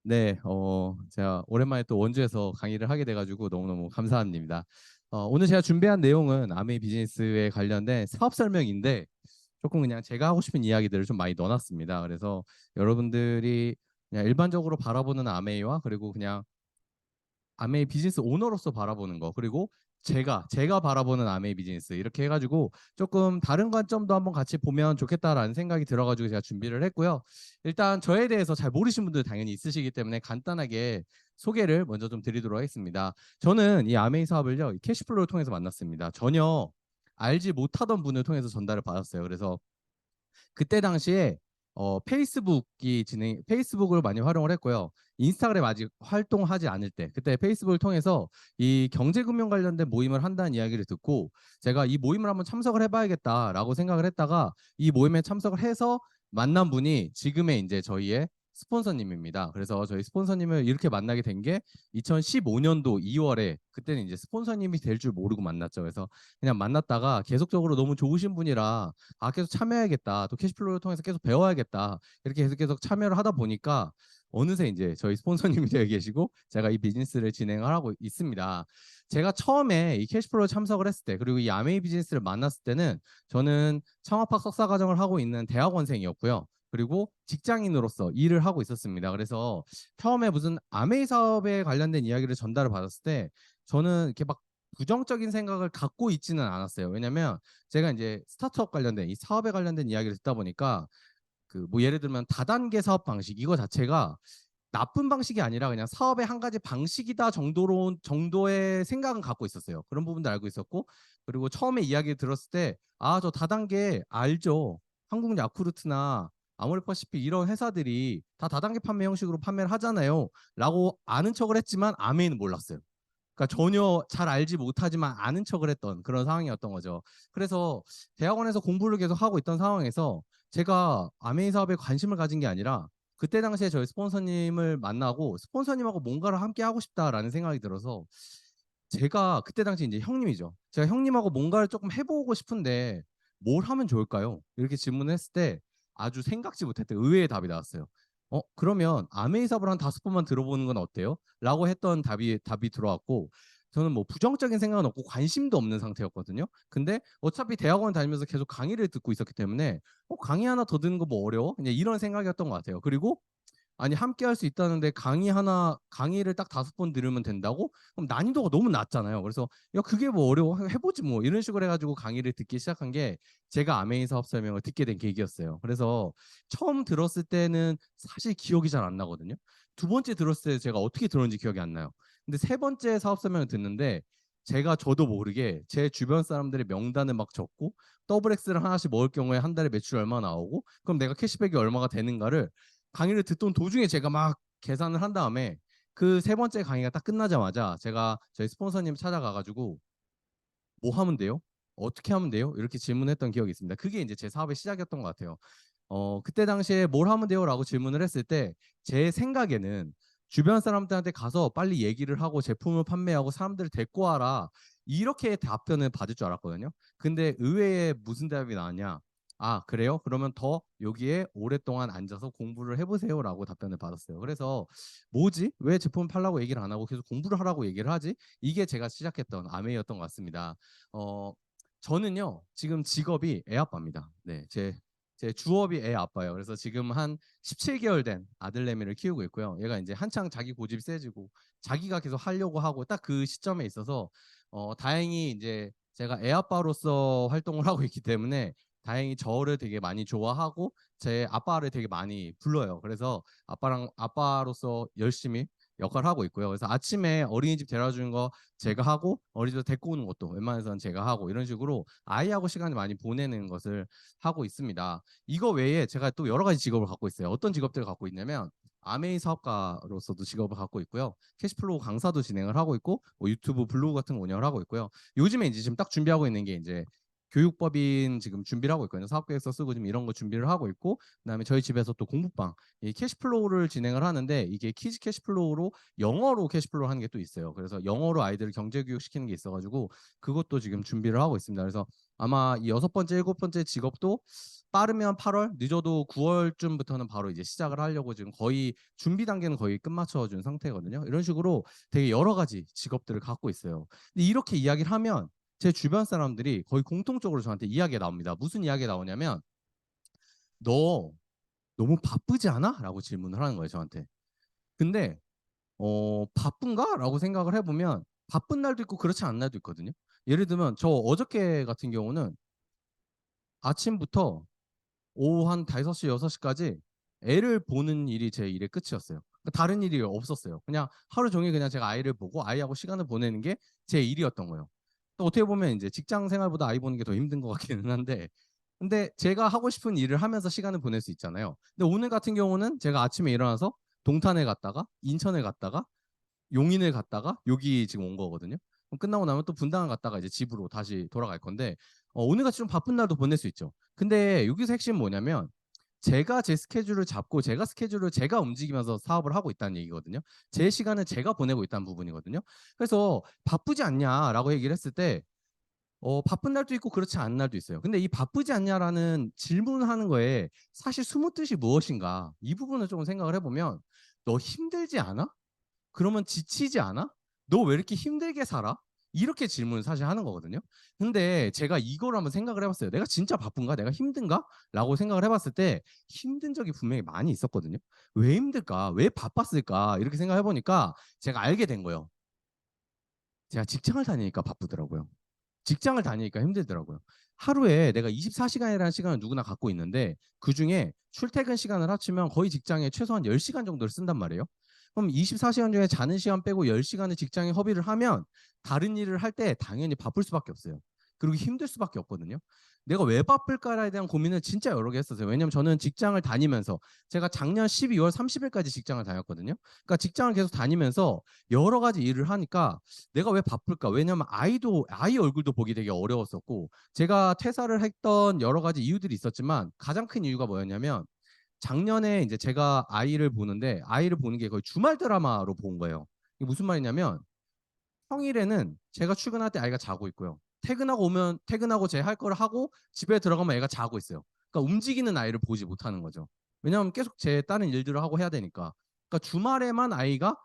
네, 제가 오랜만에 또 원주에서 강의를 하게 돼가지고 너무너무 감사합니다. 오늘 제가 준비한 내용은 아메이 비즈니스에 관련된 사업 설명인데 조금 그냥 제가 하고 싶은 이야기들을 좀 많이 넣어놨습니다. 그래서 여러분들이 그냥 일반적으로 바라보는 아메이와 그리고 그냥 아메이 비즈니스 오너로서 바라보는 거 그리고 제가 바라보는 아메이 비즈니스 이렇게 해가지고 조금 다른 관점도 한번 같이 보면 좋겠다라는 생각이 들어가지고 제가 준비를 했고요. 일단 저에 대해서 잘 모르신 분들 당연히 있으시기 때문에 간단하게 소개를 먼저 좀 드리도록 하겠습니다. 저는 이 아메이 사업을요, 이 캐시플로우를 통해서 만났습니다. 전혀 알지 못하던 분을 통해서 전달을 받았어요. 그래서 그때 당시에 페이스북을 많이 활용을 했고요. 인스타그램 아직 활동하지 않을 때 그때 페이스북을 통해서 이 경제금융 관련된 모임을 한다는 이야기를 듣고 제가 이 모임을 한번 참석을 해봐야겠다라고 생각을 했다가 이 모임에 참석을 해서 만난 분이 지금의 이제 저희의 스폰서님입니다. 그래서 저희 스폰서님을 이렇게 만나게 된 게 2015년도 2월에 그때는 이제 스폰서님이 될 줄 모르고 만났죠. 그래서 그냥 만났다가 계속적으로 너무 좋으신 분이라 계속 참여해야겠다. 또 캐시플로우를 통해서 계속 배워야겠다. 이렇게 계속 참여를 하다 보니까 어느새 이제 저희 스폰서님이 되어 계시고 제가 이 비즈니스를 진행을 하고 있습니다. 제가 처음에 이 캐시플로우 참석을 했을 때 그리고 이 아메이 비즈니스를 만났을 때는 저는 창업학 석사과정을 하고 있는 대학원생이었고요. 그리고 직장인으로서 일을 하고 있었습니다. 그래서 처음에 무슨 아메이 사업에 관련된 이야기를 전달을 받았을 때 저는 이렇게 막 부정적인 생각을 갖고 있지는 않았어요. 왜냐면 제가 이제 스타트업 관련된 이 사업에 관련된 이야기를 듣다 보니까 그 뭐 예를 들면 다단계 사업 방식 이거 자체가 나쁜 방식이 아니라 그냥 사업의 한 가지 방식이다 정도의 생각은 갖고 있었어요. 그런 부분도 알고 있었고 그리고 처음에 이야기 들었을 때 저 다단계 알죠. 한국 야쿠르트나 아모레퍼시픽 이런 회사들이 다 다단계 판매 형식으로 판매를 하잖아요. 라고 아는 척을 했지만 아메이는 몰랐어요. 그러니까 전혀 잘 알지 못하지만 아는 척을 했던 그런 상황이었던 거죠. 그래서 대학원에서 공부를 계속 하고 있던 상황에서 제가 아메이 사업에 관심을 가진 게 아니라 그때 당시에 저희 스폰서님을 만나고 스폰서님하고 뭔가를 함께 하고 싶다라는 생각이 들어서 제가 그때 당시 이제 형님이죠. 제가 형님하고 뭔가를 조금 해보고 싶은데 뭘 하면 좋을까요? 이렇게 질문을 했을 때 아주 생각지 못했던 의외의 답이 나왔어요. 그러면 아메이 사업을 한 5번만 들어보는 건 어때요? 라고 했던 답이 들어왔고 저는 뭐 부정적인 생각은 없고 관심도 없는 상태였거든요. 근데 어차피 대학원 다니면서 계속 강의를 듣고 있었기 때문에 강의 하나 더 듣는 거 뭐 어려워? 그냥 이런 생각이었던 것 같아요. 그리고 아니 함께 할 수 있다는데 강의를 딱 5번 들으면 된다고? 그럼 난이도가 너무 낮잖아요. 그래서 야 그게 뭐 어려워 해보지 뭐 이런 식으로 해가지고 강의를 듣기 시작한 게 제가 아메이 사업 설명을 듣게 된 계기였어요. 그래서 처음 들었을 때는 사실 기억이 잘 안 나거든요. 두 번째 들었을 때 제가 어떻게 들었는지 기억이 안 나요. 근데 세 번째 사업 설명을 듣는데 제가 저도 모르게 제 주변 사람들의 명단을 막 적고 더블 X를 하나씩 먹을 경우에 한 달에 매출 얼마 나오고 그럼 내가 캐시백이 얼마가 되는가를 강의를 듣던 도중에 제가 막 계산을 한 다음에 그 세 번째 강의가 딱 끝나자마자 제가 저희 스폰서님 찾아가가지고 뭐 하면 돼요? 어떻게 하면 돼요? 이렇게 질문했던 기억이 있습니다. 그게 이제 제 사업의 시작이었던 것 같아요. 그때 당시에 뭘 하면 돼요? 라고 질문을 했을 때 제 생각에는 주변 사람들한테 가서 빨리 얘기를 하고 제품을 판매하고 사람들을 데리고 와라. 이렇게 답변을 받을 줄 알았거든요. 근데 의외에 무슨 대답이 나왔냐? 그래요? 그러면 더 여기에 오랫동안 앉아서 공부를 해보세요. 라고 답변을 받았어요. 그래서 뭐지? 왜 제품을 팔라고 얘기를 안 하고 계속 공부를 하라고 얘기를 하지? 이게 제가 시작했던 아메이였던 것 같습니다. 어, 저는요, 지금 직업이 애 아빠입니다. 네, 제 주업이 애 아빠예요. 그래서 지금 한 17개월 된 아들내미를 키우고 있고요. 얘가 이제 한창 자기 고집이 세지고 자기가 계속 하려고 하고 딱 그 시점에 있어서 다행히 이제 제가 애 아빠로서 활동을 하고 있기 때문에 다행히 저를 되게 많이 좋아하고 제 아빠를 되게 많이 불러요. 그래서 아빠로서 열심히 역할을 하고 있고요. 그래서 아침에 어린이집 데려다 주는 거 제가 하고 어린이집 데리고 오는 것도 웬만해서는 제가 하고 이런 식으로 아이하고 시간을 많이 보내는 것을 하고 있습니다. 이거 외에 제가 또 여러 가지 직업을 갖고 있어요. 어떤 직업들을 갖고 있냐면 아메이 사업가로서도 직업을 갖고 있고요. 캐시플로우 강사도 진행을 하고 있고 뭐 유튜브 블로그 같은 거 운영을 하고 있고요. 요즘에 이제 지금 딱 준비하고 있는 게 이제 교육법인 지금 준비를 하고 있거든요. 사업계획서 쓰고 지금 이런 거 준비를 하고 있고 그다음에 저희 집에서 또 공부방 이 캐시플로우를 진행을 하는데 이게 키즈 캐시플로우로 영어로 캐시플로우 하는 게 또 있어요. 그래서 영어로 아이들을 경제 교육 시키는 게 있어가지고 그것도 지금 준비를 하고 있습니다. 그래서 아마 이 6번째, 7번째 직업도 빠르면 8월, 늦어도 9월쯤부터는 바로 이제 시작을 하려고 지금 거의 준비 단계는 거의 끝마쳐 준 상태거든요. 이런 식으로 되게 여러 가지 직업들을 갖고 있어요. 근데 이렇게 이야기를 하면 제 주변 사람들이 거의 공통적으로 저한테 이야기가 나옵니다. 무슨 이야기가 나오냐면 너 너무 바쁘지 않아? 라고 질문을 하는 거예요, 저한테. 근데 바쁜가? 라고 생각을 해보면 바쁜 날도 있고 그렇지 않은 날도 있거든요. 예를 들면 저 어저께 같은 경우는 아침부터 오후 한 5시, 6시까지 애를 보는 일이 제 일의 끝이었어요. 그러니까 다른 일이 없었어요. 그냥 하루 종일 그냥 제가 아이를 보고 아이하고 시간을 보내는 게 제 일이었던 거예요. 또 어떻게 보면 이제 직장 생활보다 아이 보는 게 더 힘든 것 같기는 한데, 근데 제가 하고 싶은 일을 하면서 시간을 보낼 수 있잖아요. 근데 오늘 같은 경우는 제가 아침에 일어나서 동탄에 갔다가 인천에 갔다가 용인을 갔다가 여기 지금 온 거거든요. 그럼 끝나고 나면 또 분당을 갔다가 이제 집으로 다시 돌아갈 건데 오늘같이 좀 바쁜 날도 보낼 수 있죠. 근데 여기서 핵심 뭐냐면 제가 제 스케줄을 잡고 제가 스케줄을 제가 움직이면서 사업을 하고 있다는 얘기거든요. 제 시간을 제가 보내고 있다는 부분이거든요. 그래서 바쁘지 않냐라고 얘기를 했을 때 바쁜 날도 있고 그렇지 않은 날도 있어요. 근데 이 바쁘지 않냐라는 질문을 하는 거에 사실 숨은 뜻이 무엇인가 이 부분을 조금 생각을 해보면 너 힘들지 않아? 그러면 지치지 않아? 너 왜 이렇게 힘들게 살아? 이렇게 질문을 사실 하는 거거든요. 근데 제가 이걸 한번 생각을 해봤어요. 내가 진짜 바쁜가? 내가 힘든가? 라고 생각을 해봤을 때 힘든 적이 분명히 많이 있었거든요. 왜 힘들까? 왜 바빴을까? 이렇게 생각해보니까 제가 알게 된 거예요. 제가 직장을 다니니까 바쁘더라고요. 직장을 다니니까 힘들더라고요. 하루에 내가 24시간이라는 시간을 누구나 갖고 있는데 그중에 출퇴근 시간을 합치면 거의 직장에 최소한 10시간 정도를 쓴단 말이에요. 그럼 24시간 중에 자는 시간 빼고 10시간을 직장에 허비를 하면 다른 일을 할 때 당연히 바쁠 수밖에 없어요. 그리고 힘들 수밖에 없거든요. 내가 왜 바쁠까에 대한 고민을 진짜 여러 개 했었어요. 왜냐면 저는 직장을 다니면서 제가 작년 12월 30일까지 직장을 다녔거든요. 그러니까 직장을 계속 다니면서 여러 가지 일을 하니까 내가 왜 바쁠까? 왜냐면 아이 얼굴도 보기 되게 어려웠었고 제가 퇴사를 했던 여러 가지 이유들이 있었지만 가장 큰 이유가 뭐였냐면 작년에 이제 제가 아이를 보는데 아이를 보는 게 거의 주말 드라마로 본 거예요. 이게 무슨 말이냐면 평일에는 제가 출근할 때 아이가 자고 있고요. 퇴근하고 오면 퇴근하고 제 할 거를 하고 집에 들어가면 애가 자고 있어요. 그러니까 움직이는 아이를 보지 못하는 거죠. 왜냐하면 계속 제 다른 일들을 하고 해야 되니까. 그러니까 주말에만 아이가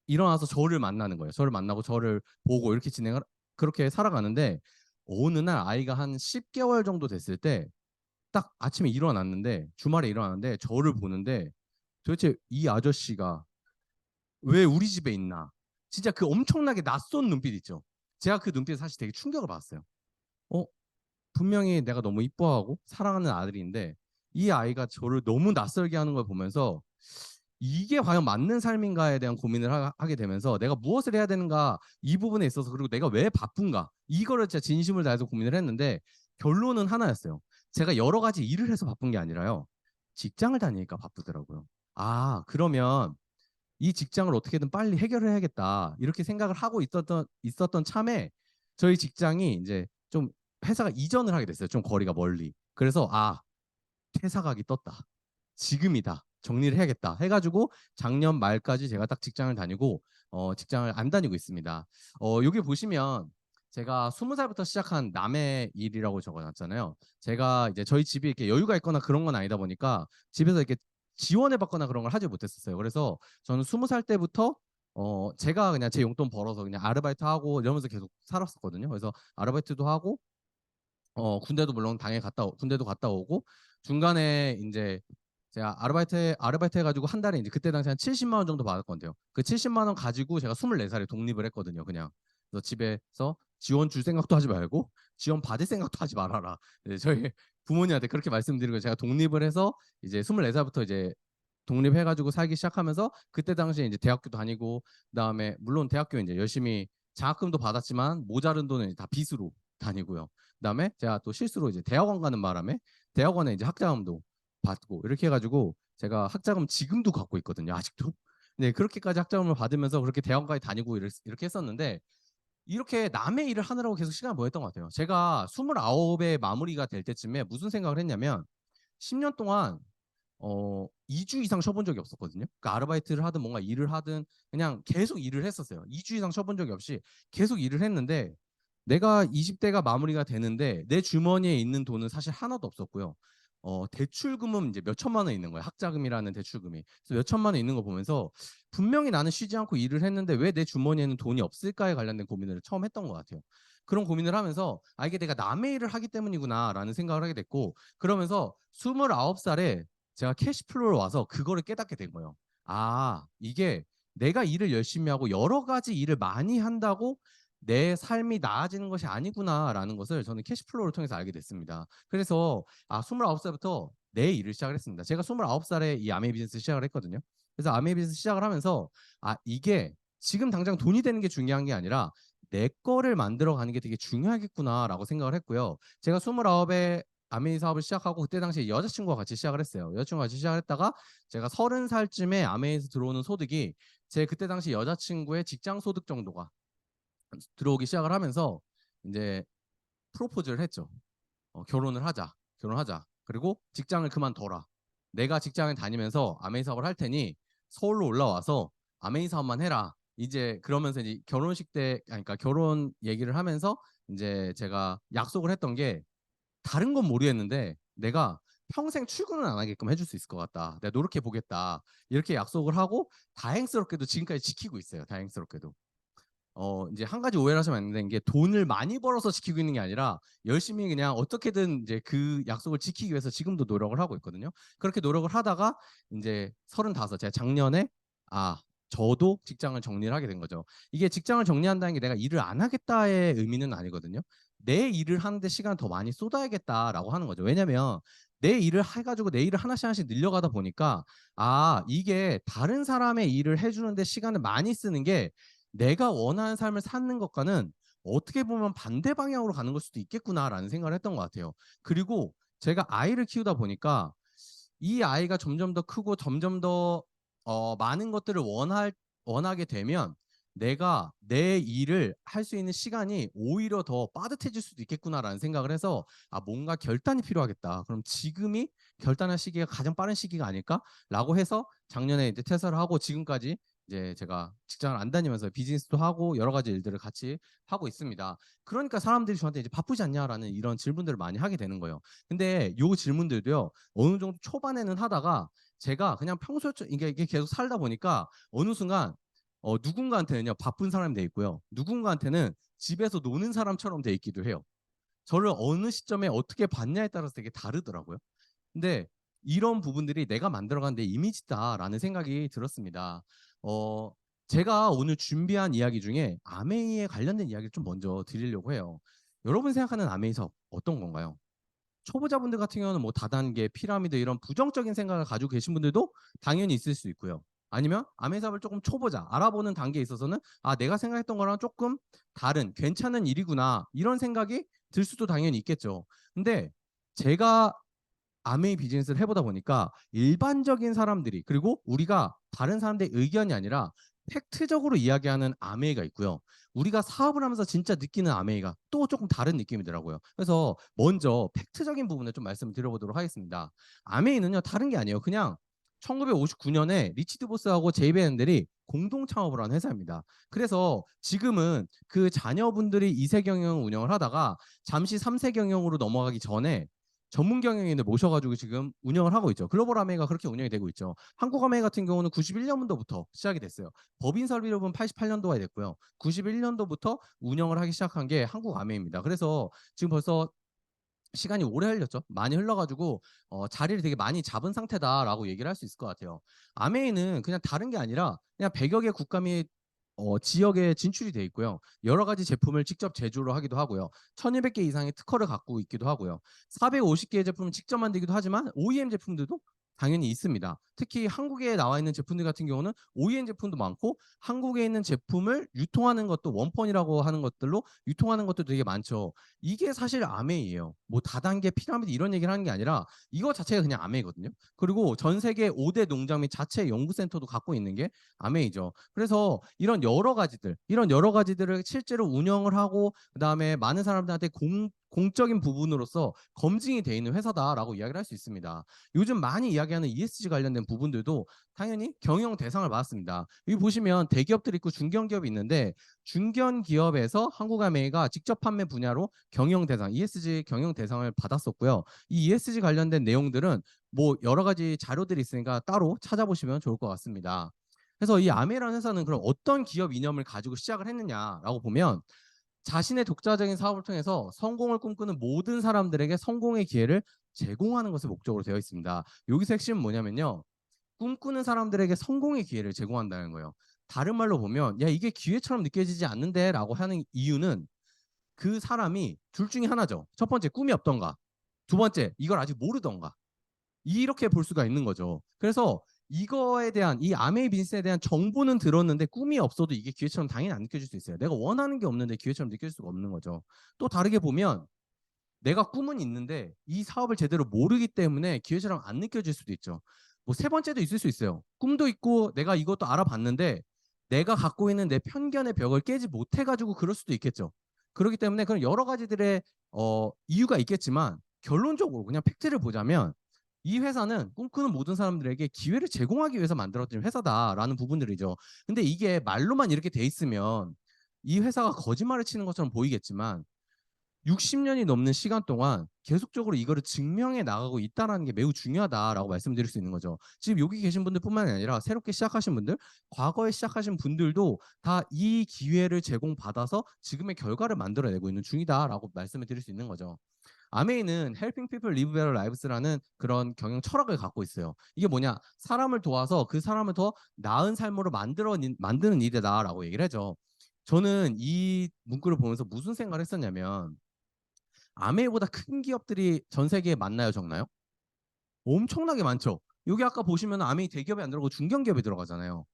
일어나서 저를 만나는 거예요. 저를 만나고 저를 보고 이렇게 진행을 그렇게 살아가는데 어느 날 아이가 한 10개월 정도 됐을 때 딱 아침에 일어났는데 주말에 일어났는데 저를 보는데 도대체 이 아저씨가 왜 우리 집에 있나? 진짜 그 엄청나게 낯선 눈빛 있죠. 제가 그 눈빛에 사실 되게 충격을 받았어요. 어, 분명히 내가 너무 이뻐하고 사랑하는 아들인데 이 아이가 저를 너무 낯설게 하는 걸 보면서 이게 과연 맞는 삶인가에 대한 고민을 하게 되면서 내가 무엇을 해야 되는가 이 부분에 있어서 그리고 내가 왜 바쁜가 이거를 진짜 진심을 다해서 고민을 했는데 결론은 하나였어요. 제가 여러 가지 일을 해서 바쁜 게 아니라요. 직장을 다니니까 바쁘더라고요. 아, 그러면 이 직장을 어떻게든 빨리 해결을 해야겠다. 이렇게 생각을 하고 있었던 참에 저희 직장이 이제 좀 회사가 이전을 하게 됐어요. 좀 거리가 멀리. 그래서 퇴사 각이 떴다. 지금이다. 정리를 해야겠다. 해가지고 작년 말까지 제가 딱 직장을 다니고 직장을 안 다니고 있습니다. 여기 보시면 제가 20살부터 시작한 남의 일이라고 적어놨잖아요. 제가 이제 저희 집이 이렇게 여유가 있거나 그런 건 아니다 보니까 집에서 이렇게 지원을 받거나 그런 걸 하지 못했었어요. 그래서 저는 20살 때부터 제가 그냥 제 용돈 벌어서 그냥 아르바이트 하고 이러면서 계속 살았었거든요. 그래서 아르바이트도 하고 군대도 물론 당연히 군대도 갔다 오고 중간에 이제 제가 아르바이트 해가지고 한 달에 이제 그때 당시 한 70만 원 정도 받았거든요. 그 70만 원 가지고 제가 24살에 독립을 했거든요. 그냥 그래서 집에서 지원 줄 생각도 하지 말고 지원 받을 생각도 하지 말아라. 네, 저희 부모님한테 그렇게 말씀드리고 제가 독립을 해서 이제 24살부터 이제 독립해가지고 살기 시작하면서 그때 당시에 이제 대학교 다니고 그다음에 물론 대학교 이제 열심히 장학금도 받았지만 모자른 돈은 다 빚으로 다니고요. 그다음에 제가 또 실수로 이제 대학원 가는 바람에 대학원에 이제 학자금도 받고 이렇게 해가지고 제가 학자금 지금도 갖고 있거든요. 아직도. 네, 그렇게까지 학자금을 받으면서 그렇게 대학원까지 다니고 이렇게 했었는데 이렇게 남의 일을 하느라고 계속 시간을 보냈던 것 같아요. 제가 29에 마무리가 될 때쯤에 무슨 생각을 했냐면 10년 동안 2주 이상 쉬어본 적이 없었거든요. 그러니까 아르바이트를 하든 뭔가 일을 하든 그냥 계속 일을 했었어요. 2주 이상 쉬어본 적이 없이 계속 일을 했는데 내가 20대가 마무리가 되는데 내 주머니에 있는 돈은 사실 하나도 없었고요. 대출금은 이제 몇 천만 원 있는 거예요. 학자금이라는 대출금이. 그래서 몇 천만 원 있는 거 보면서 분명히 나는 쉬지 않고 일을 했는데 왜 내 주머니에는 돈이 없을까에 관련된 고민을 처음 했던 것 같아요. 그런 고민을 하면서 이게 내가 남의 일을 하기 때문이구나라는 생각을 하게 됐고, 그러면서 29살에 제가 캐시플로우로 와서 그거를 깨닫게 된 거예요. 이게 내가 일을 열심히 하고 여러 가지 일을 많이 한다고 내 삶이 나아지는 것이 아니구나라는 것을 저는 캐시플로우를 통해서 알게 됐습니다. 그래서 29살부터 내 일을 시작을 했습니다. 제가 29살에 이 아메이 비즈니스 시작을 했거든요. 그래서 아메이 비즈니스 시작을 하면서 이게 지금 당장 돈이 되는 게 중요한 게 아니라 내 거를 만들어 가는 게 되게 중요하겠구나라고 생각을 했고요. 제가 29에 아메이 사업을 시작하고 그때 당시에 여자친구와 같이 시작을 했어요. 여자친구와 같이 시작을 했다가 제가 30살쯤에 아메이에서 들어오는 소득이 제 그때 당시 여자친구의 직장 소득 정도가 들어오기 시작을 하면서 이제 프로포즈를 했죠. 결혼을 하자. 결혼하자. 그리고 직장을 그만둬라. 내가 직장을 다니면서 아메이 사업을 할 테니 서울로 올라와서 아메이 사업만 해라. 이제 그러면서 이제 결혼식 때, 그러니까 결혼 얘기를 하면서 이제 제가 약속을 했던 게, 다른 건 모르겠는데 내가 평생 출근을 안 하게끔 해줄 수 있을 것 같다. 내가 노력해 보겠다. 이렇게 약속을 하고 다행스럽게도 지금까지 지키고 있어요. 다행스럽게도. 이제 한 가지 오해를 하시면 안 되는 게, 돈을 많이 벌어서 지키고 있는 게 아니라 열심히 그냥 어떻게든 이제 그 약속을 지키기 위해서 지금도 노력을 하고 있거든요. 그렇게 노력을 하다가 이제 35, 제가 작년에 저도 직장을 정리를 하게 된 거죠. 이게 직장을 정리한다는 게 내가 일을 안 하겠다의 의미는 아니거든요. 내 일을 하는데 시간 더 많이 쏟아야겠다라고 하는 거죠. 왜냐면 내 일을 해가지고 내 일을 하나씩 하나씩 늘려가다 보니까 이게 다른 사람의 일을 해주는데 시간을 많이 쓰는 게 내가 원하는 삶을 사는 것과는 어떻게 보면 반대 방향으로 가는 걸 수도 있겠구나라는 생각을 했던 것 같아요. 그리고 제가 아이를 키우다 보니까 이 아이가 점점 더 크고 점점 더 많은 것들을 원하게 되면 내가 내 일을 할 수 있는 시간이 오히려 더 빠듯해질 수도 있겠구나라는 생각을 해서 뭔가 결단이 필요하겠다. 그럼 지금이 결단할 시기가 가장 빠른 시기가 아닐까라고 해서 작년에 이제 퇴사를 하고 지금까지 이제 제가 직장을 안 다니면서 비즈니스도 하고 여러 가지 일들을 같이 하고 있습니다. 그러니까 사람들이 저한테 이제 바쁘지 않냐라는 이런 질문들을 많이 하게 되는 거예요. 근데 요 질문들도요, 어느 정도 초반에는 하다가 제가 그냥 평소에 이게 계속 살다 보니까 어느 순간 누군가한테는요 바쁜 사람이 돼 있고요, 누군가한테는 집에서 노는 사람처럼 돼 있기도 해요. 저를 어느 시점에 어떻게 봤냐에 따라서 되게 다르더라고요. 근데 이런 부분들이 내가 만들어간 내 이미지다라는 생각이 들었습니다. 어, 제가 오늘 준비한 이야기 중에 아메이에 관련된 이야기를 좀 먼저 드리려고 해요. 여러분 생각하는 아메이 사업 어떤 건가요? 초보자분들 같은 경우는 뭐 다단계, 피라미드 이런 부정적인 생각을 가지고 계신 분들도 당연히 있을 수 있고요. 아니면 아메이 사업을 조금 초보자, 알아보는 단계에 있어서는 내가 생각했던 거랑 조금 다른 괜찮은 일이구나 이런 생각이 들 수도 당연히 있겠죠. 근데 제가 아메이 비즈니스를 해보다 보니까 일반적인 사람들이, 그리고 우리가 다른 사람들의 의견이 아니라 팩트적으로 이야기하는 아메이가 있고요. 우리가 사업을 하면서 진짜 느끼는 아메이가 또 조금 다른 느낌이더라고요. 그래서 먼저 팩트적인 부분을 좀 말씀을 드려보도록 하겠습니다. 아메이는요, 다른 게 아니에요. 그냥 1959년에 리치드 보스하고 제이베앤들이 공동 창업을 한 회사입니다. 그래서 지금은 그 자녀분들이 2세 경영 운영을 하다가 잠시 3세 경영으로 넘어가기 전에 전문 경영인을 모셔가지고 지금 운영을 하고 있죠. 글로벌 아메이가 그렇게 운영이 되고 있죠. 한국 아메이 같은 경우는 91년도부터 시작이 됐어요. 법인 설립은 88년도가 됐고요. 91년도부터 운영을 하기 시작한 게 한국 아메이입니다. 그래서 지금 벌써 시간이 오래 흘렸죠. 많이 흘러가지고 자리를 되게 많이 잡은 상태다라고 얘기를 할 수 있을 것 같아요. 아메이는 그냥 다른 게 아니라 그냥 100여 개 국가 및 지역에 진출이 돼 있고요. 여러 가지 제품을 직접 제조를 하기도 하고요. 1200개 이상의 특허를 갖고 있기도 하고요. 450개의 제품을 직접 만들기도 하지만 OEM 제품들도 당연히 있습니다. 특히 한국에 나와 있는 제품들 같은 경우는 OEM 제품도 많고, 한국에 있는 제품을 유통하는 것도 원펀이라고 하는 것들로 유통하는 것도 되게 많죠. 이게 사실 아메이예요. 뭐 다단계, 피라미드 이런 얘기를 하는 게 아니라 이거 자체가 그냥 아메이거든요. 그리고 전 세계 5대 농장 및 자체 연구센터도 갖고 있는 게 아메이죠. 그래서 이런 여러 가지들을 실제로 운영을 하고 그다음에 많은 사람들한테 공적인 부분으로서 검증이 돼 있는 회사다라고 이야기를 할 수 있습니다. 요즘 많이 이야기하는 ESG 관련된 부분들도 당연히 경영 대상을 받았습니다. 여기 보시면 대기업들이 있고 중견기업이 있는데 중견기업에서 한국아메이가 직접 판매 분야로 경영 대상, ESG 경영 대상을 받았었고요. 이 ESG 관련된 내용들은 뭐 여러 가지 자료들이 있으니까 따로 찾아보시면 좋을 것 같습니다. 그래서 이 아메이라는 회사는 그럼 어떤 기업 이념을 가지고 시작을 했느냐라고 보면 자신의 독자적인 사업을 통해서 성공을 꿈꾸는 모든 사람들에게 성공의 기회를 제공하는 것을 목적으로 되어 있습니다. 여기서 핵심은 뭐냐면요. 꿈꾸는 사람들에게 성공의 기회를 제공한다는 거예요. 다른 말로 보면 야 이게 기회처럼 느껴지지 않는데 라고 하는 이유는 그 사람이 둘 중에 하나죠. 첫 번째 꿈이 없던가, 두 번째 이걸 아직 모르던가, 이렇게 볼 수가 있는 거죠. 그래서 이거에 대한 이 아메이 빈스에 대한 정보는 들었는데 꿈이 없어도 이게 기회처럼 당연히 안 느껴질 수 있어요. 내가 원하는 게 없는데 기회처럼 느낄 수가 없는 거죠. 또 다르게 보면 내가 꿈은 있는데 이 사업을 제대로 모르기 때문에 기회처럼 안 느껴질 수도 있죠. 뭐 세 번째도 있을 수 있어요. 꿈도 있고 내가 이것도 알아봤는데 내가 갖고 있는 내 편견의 벽을 깨지 못해가지고 그럴 수도 있겠죠. 그렇기 때문에 그런 여러 가지들의 이유가 있겠지만 결론적으로 그냥 팩트를 보자면 이 회사는 꿈꾸는 모든 사람들에게 기회를 제공하기 위해서 만들어진 회사다라는 부분들이죠. 근데 이게 말로만 이렇게 돼 있으면 이 회사가 거짓말을 치는 것처럼 보이겠지만 60년이 넘는 시간 동안 계속적으로 이거를 증명해 나가고 있다는 게 매우 중요하다라고 말씀드릴 수 있는 거죠. 지금 여기 계신 분들뿐만 아니라 새롭게 시작하신 분들, 과거에 시작하신 분들도 다 이 기회를 제공받아서 지금의 결과를 만들어내고 있는 중이다라고 말씀을 드릴 수 있는 거죠. 아메이는 Helping People Live Better Lives라는 그런 경영 철학을 갖고 있어요. 이게 뭐냐? 사람을 도와서 그 사람을 더 나은 삶으로 만드는 일이다라고 얘기를 하죠. 저는 이 문구를 보면서 무슨 생각을 했었냐면 아메이보다 큰 기업들이 전 세계에 많나요, 적나요? 엄청나게 많죠. 여기 아까 보시면 아메이 대기업이 안 들어가고 중견기업이 들어가잖아요.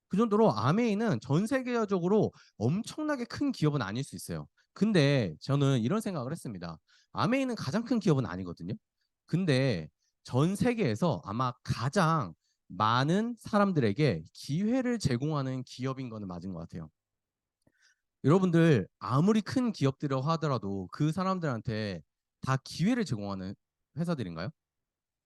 그 정도로 아메이는 전 세계적으로 엄청나게 큰 기업은 아닐 수 있어요. 근데 저는 이런 생각을 했습니다. 아메이는 가장 큰 기업은 아니거든요. 근데 전 세계에서 아마 가장 많은 사람들에게 기회를 제공하는 기업인 거는 맞은 것 같아요. 여러분들 아무리 큰 기업들이라고 하더라도 그 사람들한테 다 기회를 제공하는 회사들인가요?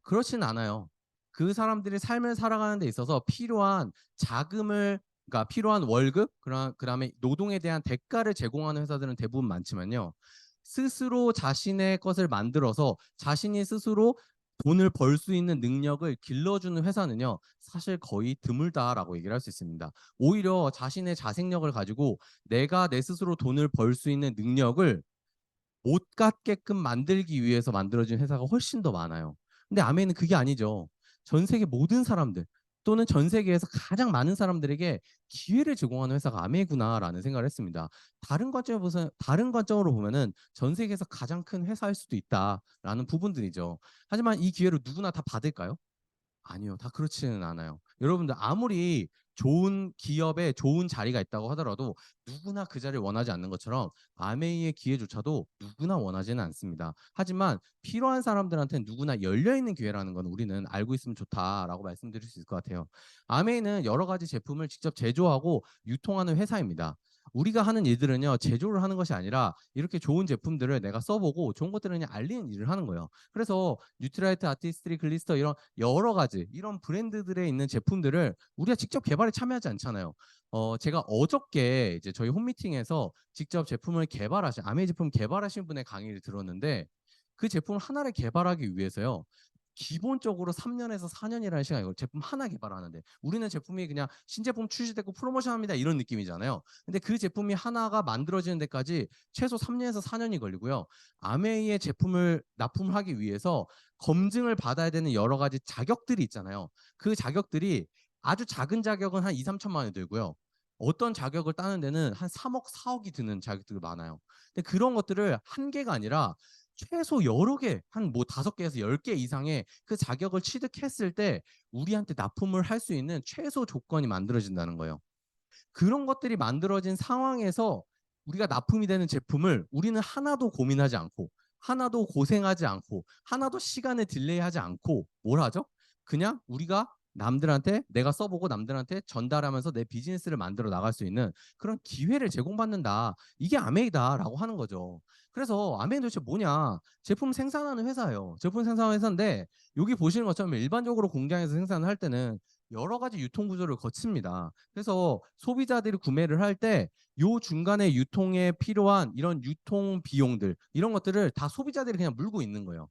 그렇지는 않아요. 그 사람들이 삶을 살아가는 데 있어서 필요한 자금을, 그러니까 필요한 월급, 그다음에 노동에 대한 대가를 제공하는 회사들은 대부분 많지만요. 스스로 자신의 것을 만들어서 자신이 스스로 돈을 벌 수 있는 능력을 길러주는 회사는요, 사실 거의 드물다라고 얘기를 할 수 있습니다. 오히려 자신의 자생력을 가지고 내가 내 스스로 돈을 벌 수 있는 능력을 못 갖게끔 만들기 위해서 만들어진 회사가 훨씬 더 많아요. 근데 아메이는 그게 아니죠. 전 세계 모든 사람들 또는 전 세계에서 가장 많은 사람들에게 기회를 제공하는 회사가 아메이구나라는 생각을 했습니다. 다른 관점으로 보면은 전 세계에서 가장 큰 회사일 수도 있다라는 부분들이죠. 하지만 이 기회를 누구나 다 받을까요? 아니요. 다 그렇지는 않아요. 여러분들 아무리 좋은 기업에 좋은 자리가 있다고 하더라도 누구나 그 자리를 원하지 않는 것처럼 아메이의 기회조차도 누구나 원하지는 않습니다. 하지만 필요한 사람들한테는 누구나 열려있는 기회라는 건 우리는 알고 있으면 좋다라고 말씀드릴 수 있을 것 같아요. 아메이는 여러 가지 제품을 직접 제조하고 유통하는 회사입니다. 우리가 하는 일들은요, 제조를 하는 것이 아니라 이렇게 좋은 제품들을 내가 써보고 좋은 것들을 그냥 알리는 일을 하는 거예요. 그래서 뉴트라이트, 아티스트리, 글리스터 이런 여러 가지 이런 브랜드들에 있는 제품들을 우리가 직접 개발에 참여하지 않잖아요. 제가 어저께 이제 저희 홈미팅에서 직접 제품을 개발하신 아메이 제품 개발하신 분의 강의를 들었는데 그 제품 하나를 개발하기 위해서요. 기본적으로 3년에서 4년이라는 시간이고 제품 하나 개발하는데 우리는 제품이 그냥 신제품 출시되고 프로모션합니다 이런 느낌이잖아요. 근데 그 제품이 하나가 만들어지는 데까지 최소 3년에서 4년이 걸리고요. 아메이의 제품을 납품을 하기 위해서 검증을 받아야 되는 여러 가지 자격들이 있잖아요. 그 자격들이 아주 작은 자격은 한 2, 3천만 원이 들고요. 어떤 자격을 따는 데는 한 3억, 4억이 드는 자격들이 많아요. 근데 그런 것들을 한 개가 아니라 최소 여러 개, 한 뭐 5개에서 10개 이상의 그 자격을 취득했을 때 우리한테 납품을 할 수 있는 최소 조건이 만들어진다는 거예요. 그런 것들이 만들어진 상황에서 우리가 납품이 되는 제품을 우리는 하나도 고민하지 않고 하나도 고생하지 않고 하나도 시간을 딜레이하지 않고 뭘 하죠? 그냥 우리가 남들한테 내가 써보고 남들한테 전달하면서 내 비즈니스를 만들어 나갈 수 있는 그런 기회를 제공받는다. 이게 아메이다라고 하는 거죠. 그래서 아메이는 도대체 뭐냐? 제품 생산하는 회사예요. 제품 생산하는 회사인데 여기 보시는 것처럼 일반적으로 공장에서 생산을 할 때는 여러 가지 유통 구조를 거칩니다. 그래서 소비자들이 구매를 할 때 요 중간에 유통에 필요한 이런 유통 비용들 이런 것들을 다 소비자들이 그냥 물고 있는 거예요.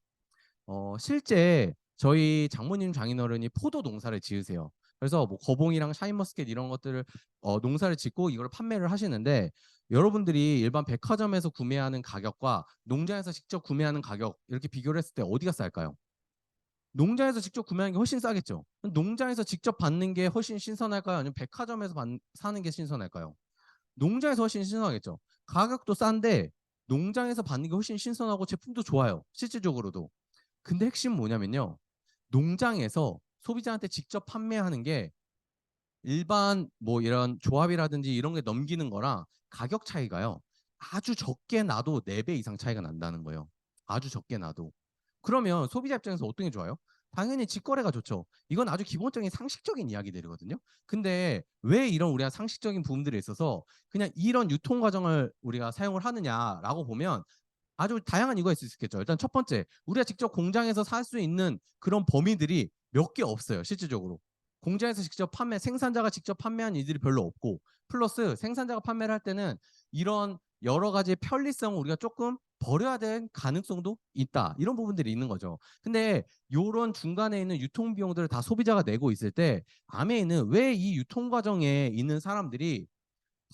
실제 저희 장모님 장인어른이 포도 농사를 지으세요. 그래서 뭐 거봉이랑 샤인머스켓 이런 것들을 농사를 짓고 이걸 판매를 하시는데 여러분들이 일반 백화점에서 구매하는 가격과 농장에서 직접 구매하는 가격 이렇게 비교를 했을 때 어디가 쌀까요? 농장에서 직접 구매하는 게 훨씬 싸겠죠. 농장에서 직접 받는 게 훨씬 신선할까요? 아니면 백화점에서 사는 게 신선할까요? 농장에서 훨씬 신선하겠죠. 가격도 싼데 농장에서 받는 게 훨씬 신선하고 제품도 좋아요. 실질적으로도. 근데 핵심은 뭐냐면요. 농장에서 소비자한테 직접 판매하는 게 일반 뭐 이런 조합이라든지 이런 게 넘기는 거랑 가격 차이가요. 아주 적게 나도 4배 이상 차이가 난다는 거예요. 아주 적게 나도. 그러면 소비자 입장에서 어떤 게 좋아요? 당연히 직거래가 좋죠. 이건 아주 기본적인 상식적인 이야기들이거든요. 근데 왜 이런 우리가 상식적인 부분들에 있어서 그냥 이런 유통 과정을 우리가 사용을 하느냐라고 보면 아주 다양한 이유가 있을 수 있겠죠. 일단 첫 번째, 우리가 직접 공장에서 살 수 있는 그런 범위들이 몇 개 없어요. 실질적으로. 공장에서 직접 생산자가 직접 판매한 이들이 별로 없고, 플러스 생산자가 판매를 할 때는 이런 여러 가지 편리성을 우리가 조금 버려야 될 가능성도 있다. 이런 부분들이 있는 거죠. 근데 이런 중간에 있는 유통 비용들을 다 소비자가 내고 있을 때 아메이는 왜 이 유통 과정에 있는 사람들이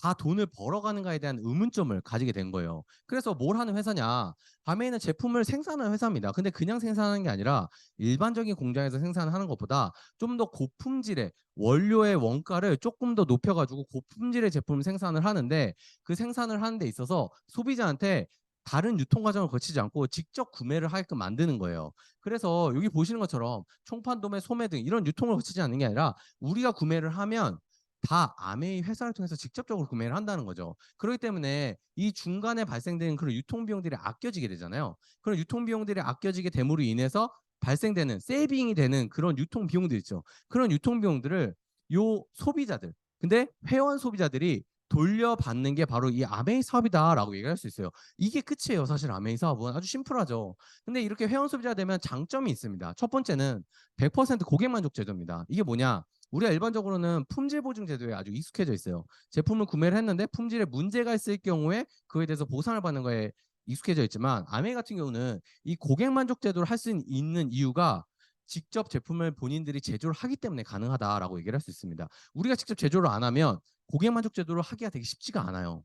다 돈을 벌어가는가에 대한 의문점을 가지게 된 거예요. 그래서 뭘 하는 회사냐? 밤에는 제품을 생산하는 회사입니다. 근데 그냥 생산하는 게 아니라 일반적인 공장에서 생산하는 것보다 좀 더 고품질의 원료의 원가를 조금 더 높여가지고 고품질의 제품을 생산을 하는데 그 생산을 하는 데 있어서 소비자한테 다른 유통 과정을 거치지 않고 직접 구매를 하게끔 만드는 거예요. 그래서 여기 보시는 것처럼 총판, 도매, 소매 등 이런 유통을 거치지 않는 게 아니라 우리가 구매를 하면 다 아메이 회사를 통해서 직접적으로 구매를 한다는 거죠. 그렇기 때문에 이 중간에 발생되는 그런 유통 비용들이 아껴지게 되잖아요. 그런 유통 비용들이 아껴지게 됨으로 인해서 발생되는 세이빙이 되는 그런 유통 비용들 있죠. 그런 유통 비용들을 요 소비자들, 근데 회원 소비자들이 돌려받는 게 바로 이 아메이 사업이다라고 얘기할 수 있어요. 이게 끝이에요. 사실 아메이 사업은 아주 심플하죠. 근데 이렇게 회원 소비자가 되면 장점이 있습니다. 첫 번째는 100% 고객 만족 제도입니다. 이게 뭐냐? 우리가 일반적으로는 품질 보증 제도에 아주 익숙해져 있어요. 제품을 구매를 했는데 품질에 문제가 있을 경우에 그에 대해서 보상을 받는 거에 익숙해져 있지만 아메이 같은 경우는 이 고객 만족 제도를 할 수 있는 이유가 직접 제품을 본인들이 제조를 하기 때문에 가능하다라고 얘기를 할 수 있습니다. 우리가 직접 제조를 안 하면 고객 만족 제도를 하기가 되게 쉽지가 않아요.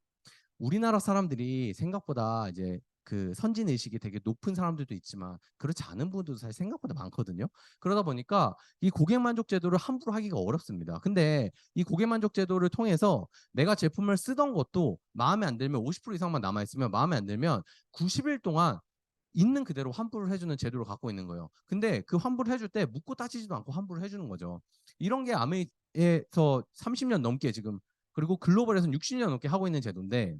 우리나라 사람들이 생각보다 이제 그 선진 의식이 되게 높은 사람들도 있지만 그렇지 않은 분들도 사실 생각보다 많거든요. 그러다 보니까 이 고객 만족 제도를 함부로 하기가 어렵습니다. 근데 이 고객 만족 제도를 통해서 내가 제품을 쓰던 것도 마음에 안 들면 50% 이상만 남아 있으면 마음에 안 들면 90일 동안 있는 그대로 환불을 해주는 제도를 갖고 있는 거예요. 근데 그 환불을 해줄 때 묻고 따지지도 않고 환불을 해주는 거죠. 이런 게 아메이에서 30년 넘게 지금 그리고 글로벌에서는 60년 넘게 하고 있는 제도인데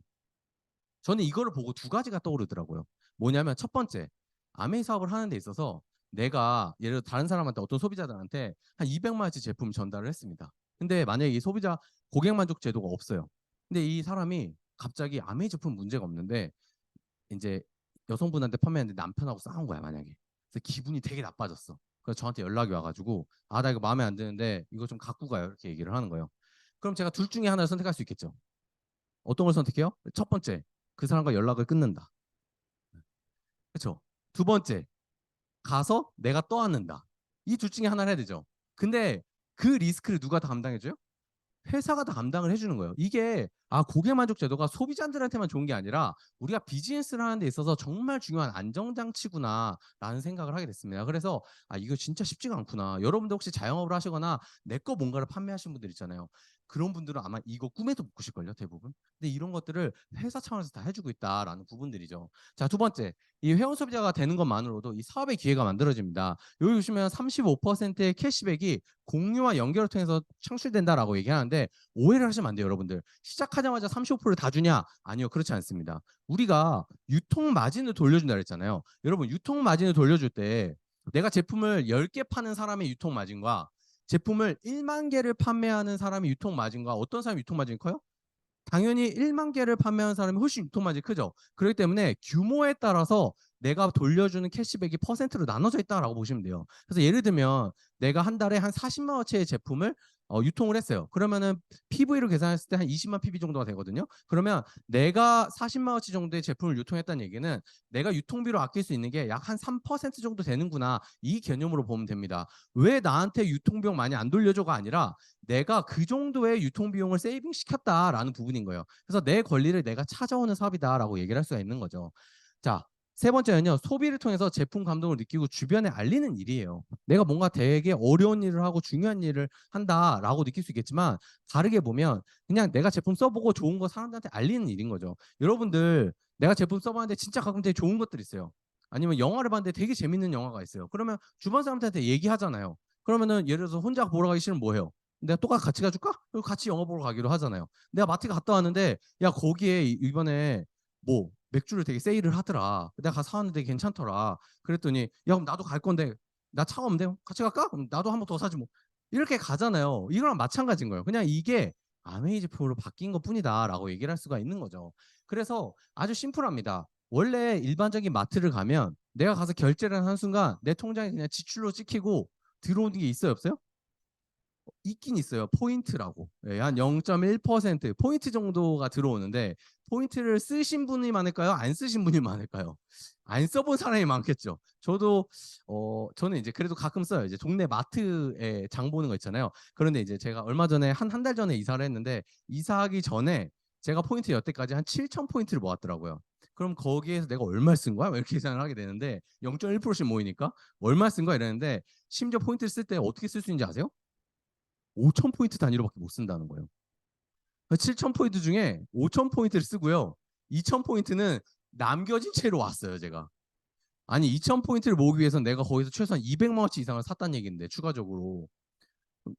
저는 이거를 보고 두 가지가 떠오르더라고요. 뭐냐면 첫 번째, 아메이 사업을 하는 데 있어서 내가 예를 들어 다른 사람한테 어떤 소비자들한테 한 200만 원치 제품 전달을 했습니다. 근데 만약에 이 소비자 고객 만족 제도가 없어요. 근데 이 사람이 갑자기 아메이 제품 문제가 없는데 이제 여성분한테 판매했는데 남편하고 싸운 거야 만약에. 그래서 기분이 되게 나빠졌어. 그래서 저한테 연락이 와가지고 아 나 이거 마음에 안 드는데 이거 좀 갖고 가요 이렇게 얘기를 하는 거예요. 그럼 제가 둘 중에 하나를 선택할 수 있겠죠. 어떤 걸 선택해요? 첫 번째, 그 사람과 연락을 끊는다. 그렇죠? 두 번째, 가서 내가 떠안는다. 이 둘 중에 하나를 해야 되죠. 근데 그 리스크를 누가 다 감당해줘요? 회사가 다 감당을 해주는 거예요. 이게 고객 만족 제도가 소비자들한테만 좋은 게 아니라 우리가 비즈니스를 하는 데 있어서 정말 중요한 안정장치구나라는 생각을 하게 됐습니다. 그래서 이거 진짜 쉽지가 않구나. 여러분들 혹시 자영업을 하시거나 내 거 뭔가를 판매하시는 분들 있잖아요. 그런 분들은 아마 이거 꿈에도 못 꾸실걸요, 대부분. 근데 이런 것들을 회사 차원에서 다 해주고 있다라는 부분들이죠. 자, 두 번째, 이 회원 소비자가 되는 것만으로도 이 사업의 기회가 만들어집니다. 여기 보시면 35%의 캐시백이 공유와 연결을 통해서 창출된다라고 얘기하는데 오해를 하시면 안 돼요, 여러분들. 시작하자마자 35%를 다 주냐? 아니요, 그렇지 않습니다. 우리가 유통 마진을 돌려준다 그랬잖아요. 여러분, 유통 마진을 돌려줄 때 내가 제품을 10개 파는 사람의 유통 마진과 제품을 1만 개를 판매하는 사람이 유통 마진과 어떤 사람이 유통 마진이 커요? 당연히 1만 개를 판매하는 사람이 훨씬 유통 마진이 크죠. 그렇기 때문에 규모에 따라서 내가 돌려주는 캐시백이 퍼센트로 나눠져 있다라고 보시면 돼요. 그래서 예를 들면 내가 한 달에 한 40만 원어치의 제품을 유통을 했어요. 그러면은 PV로 계산했을 때 한 20만 PV 정도가 되거든요. 그러면 내가 40만 원어치 정도의 제품을 유통했다는 얘기는 내가 유통비로 아낄 수 있는 게 약 한 3% 정도 되는구나. 이 개념으로 보면 됩니다. 왜 나한테 유통비용 많이 안 돌려줘가 아니라 내가 그 정도의 유통비용을 세이빙 시켰다라는 부분인 거예요. 그래서 내 권리를 내가 찾아오는 사업이다라고 얘기를 할 수가 있는 거죠. 자, 세 번째는요. 소비를 통해서 제품 감동을 느끼고 주변에 알리는 일이에요. 내가 뭔가 되게 어려운 일을 하고 중요한 일을 한다라고 느낄 수 있겠지만 다르게 보면 그냥 내가 제품 써보고 좋은 거 사람들한테 알리는 일인 거죠. 여러분들 내가 제품 써봤는데 진짜 가끔 되게 좋은 것들 있어요. 아니면 영화를 봤는데 되게 재밌는 영화가 있어요. 그러면 주변 사람들한테 얘기하잖아요. 그러면은 예를 들어서 혼자 보러 가기 싫으면 뭐 해요? 내가 똑같이 같이 가줄까? 그리고 같이 영화 보러 가기로 하잖아요. 내가 마트 갔다 왔는데 야 거기에 이번에 뭐 맥주를 되게 세일을 하더라. 내가 가서 사왔는데 괜찮더라. 그랬더니 야 그럼 나도 갈 건데 나 차가 없는데 같이 갈까? 그럼 나도 한 번 더 사지 뭐. 이렇게 가잖아요. 이거랑 마찬가지인 거예요. 그냥 이게 아메이 제품으로 바뀐 것뿐이다라고 얘기를 할 수가 있는 거죠. 그래서 아주 심플합니다. 원래 일반적인 마트를 가면 내가 가서 결제를 하는 순간 내 통장에 그냥 지출로 찍히고 들어오는 게 있어요, 없어요? 있긴 있어요. 포인트라고. 예, 한 0.1% 포인트 정도가 들어오는데 포인트를 쓰신 분이 많을까요? 안 쓰신 분이 많을까요? 안 써본 사람이 많겠죠. 저는 이제 그래도 가끔 써요. 이제 동네 마트에 장 보는 거 있잖아요. 그런데 이제 제가 얼마 전에 한 달 전에 이사를 했는데 이사하기 전에 제가 포인트 여태까지 한 7천 포인트를 모았더라고요. 그럼 거기에서 내가 얼마 쓴 거야? 이렇게 계산을 하게 되는데 0.1%씩 모이니까 얼마 쓴 거야 이랬는데 심지어 포인트를 쓸 때 어떻게 쓸 수 있는지 아세요? 5천 포인트 단위로밖에 못 쓴다는 거예요. 7천 포인트 중에 5천 포인트를 쓰고요. 2천 포인트는 남겨진 채로 왔어요, 제가. 아니, 2천 포인트를 모으기 위해서 내가 거기서 최소한 200만 원치 이상을 샀다는 얘기인데 추가적으로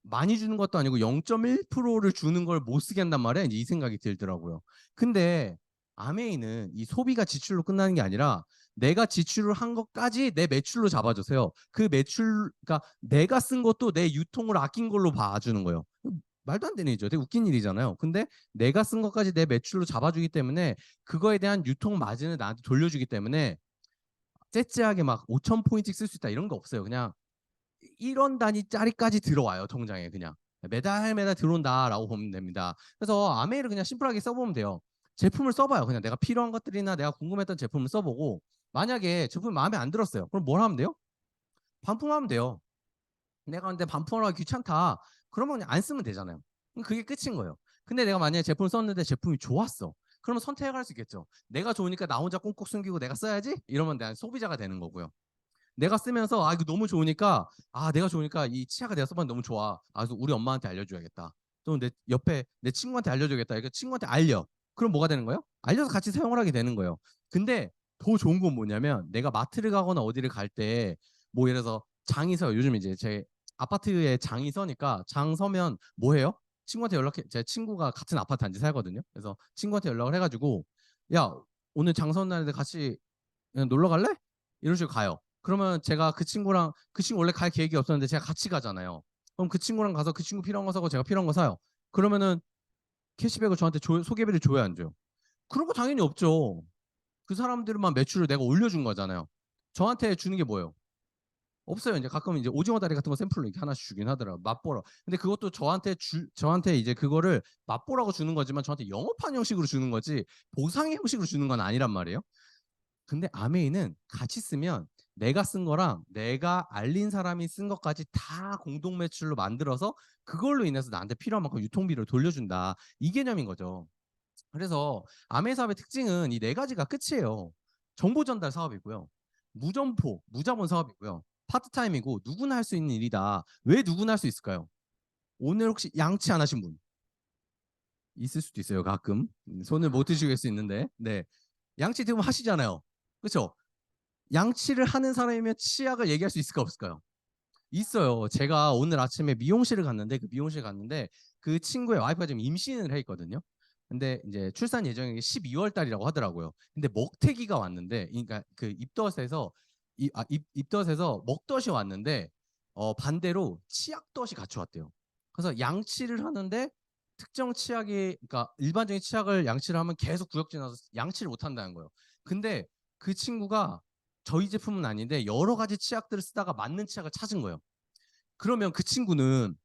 많이 주는 것도 아니고 0.1%를 주는 걸 못 쓰게 한단 말이야. 이제 이 생각이 들더라고요. 근데 아메이는 이 소비가 지출로 끝나는 게 아니라 내가 지출을 한 것까지 내 매출로 잡아주세요. 그 매출, 그러니까 내가 쓴 것도 내 유통을 아낀 걸로 봐주는 거예요. 말도 안 되는 일이죠. 되게 웃긴 일이잖아요. 근데 내가 쓴 것까지 내 매출로 잡아주기 때문에 그거에 대한 유통 마진을 나한테 돌려주기 때문에 째째하게 막 5천 포인트 쓸 수 있다 이런 거 없어요. 그냥 1원 단위짜리까지 들어와요. 통장에 그냥. 매달 매달 들어온다라고 보면 됩니다. 그래서 아메이를 그냥 심플하게 써보면 돼요. 제품을 써봐요. 그냥 내가 필요한 것들이나 내가 궁금했던 제품을 써보고 만약에 제품이 마음에 안 들었어요. 그럼 뭘 하면 돼요? 반품하면 돼요. 내가 근데 반품하기 귀찮다. 그러면 그냥 안 쓰면 되잖아요. 그럼 그게 끝인 거예요. 근데 내가 만약에 제품을 썼는데 제품이 좋았어. 그러면 선택을 할 수 있겠죠. 내가 좋으니까 나 혼자 꽁꽁 숨기고 내가 써야지? 이러면 내가 소비자가 되는 거고요. 내가 쓰면서 이거 너무 좋으니까 내가 좋으니까 이 치아가 내가 써봤는데 너무 좋아. 그래서 우리 엄마한테 알려줘야겠다. 또는 내 옆에 내 친구한테 알려줘야겠다. 이거 친구한테 알려. 그럼 뭐가 되는 거예요? 알려서 같이 사용을 하게 되는 거예요. 근데 더 좋은 건 뭐냐면 내가 마트를 가거나 어디를 갈 때 뭐 예를 들어서 장이 서요. 요즘 이제 제 아파트에 장이 서니까 장 서면 뭐 해요? 친구한테 연락해. 제 친구가 같은 아파트 단지 살거든요. 그래서 친구한테 연락을 해가지고 야 오늘 장 서는 날인데 같이 그냥 놀러 갈래? 이런 식으로 가요. 그러면 제가 그 친구 원래 갈 계획이 없었는데 제가 같이 가잖아요. 그럼 그 친구랑 가서 그 친구 필요한 거 사고 제가 필요한 거 사요. 그러면은 캐시백을 저한테 소개비를 줘야 안 줘요? 그런 거 당연히 없죠. 그 사람들만 매출을 내가 올려준 거잖아요. 저한테 주는 게 뭐예요? 없어요. 이제 가끔 이제 오징어 다리 같은 거 샘플로 이렇게 하나씩 주긴 하더라고요. 맛보러. 근데 그것도 저한테 이제 그거를 맛보라고 주는 거지만 저한테 영업한 형식으로 주는 거지 보상의 형식으로 주는 건 아니란 말이에요. 근데 아메이는 같이 쓰면 내가 쓴 거랑 내가 알린 사람이 쓴 것까지 다 공동 매출로 만들어서 그걸로 인해서 나한테 필요한 만큼 유통비를 돌려준다. 이 개념인 거죠. 그래서 아메이 사업의 특징은 이 네 가지가 끝이에요. 정보 전달 사업이고요. 무점포, 무자본 사업이고요. 파트타임이고 누구나 할 수 있는 일이다. 왜 누구나 할 수 있을까요? 오늘 혹시 양치 안 하신 분 있을 수도 있어요. 가끔 손을 못 드시겠 수 있는데, 네 양치 대부분 하시잖아요. 그렇죠? 양치를 하는 사람이면 치약을 얘기할 수 있을까 없을까요? 있어요. 제가 오늘 아침에 미용실을 갔는데 그 친구의 와이프가 지금 임신을 해 있거든요. 근데 이제 출산 예정이 12월 달이라고 하더라고요. 근데 먹태기가 왔는데, 그러니까 그 입덧에서 입덧에서 먹덧이 왔는데 반대로 치약도 같이 왔대요. 그래서 양치를 하는데 특정 치약이 그러니까 일반적인 치약을 양치를 하면 계속 구역질 나서 양치를 못 한다는 거예요. 근데 그 친구가 저희 제품은 아닌데 여러 가지 치약들을 쓰다가 맞는 치약을 찾은 거예요. 그러면 그 친구는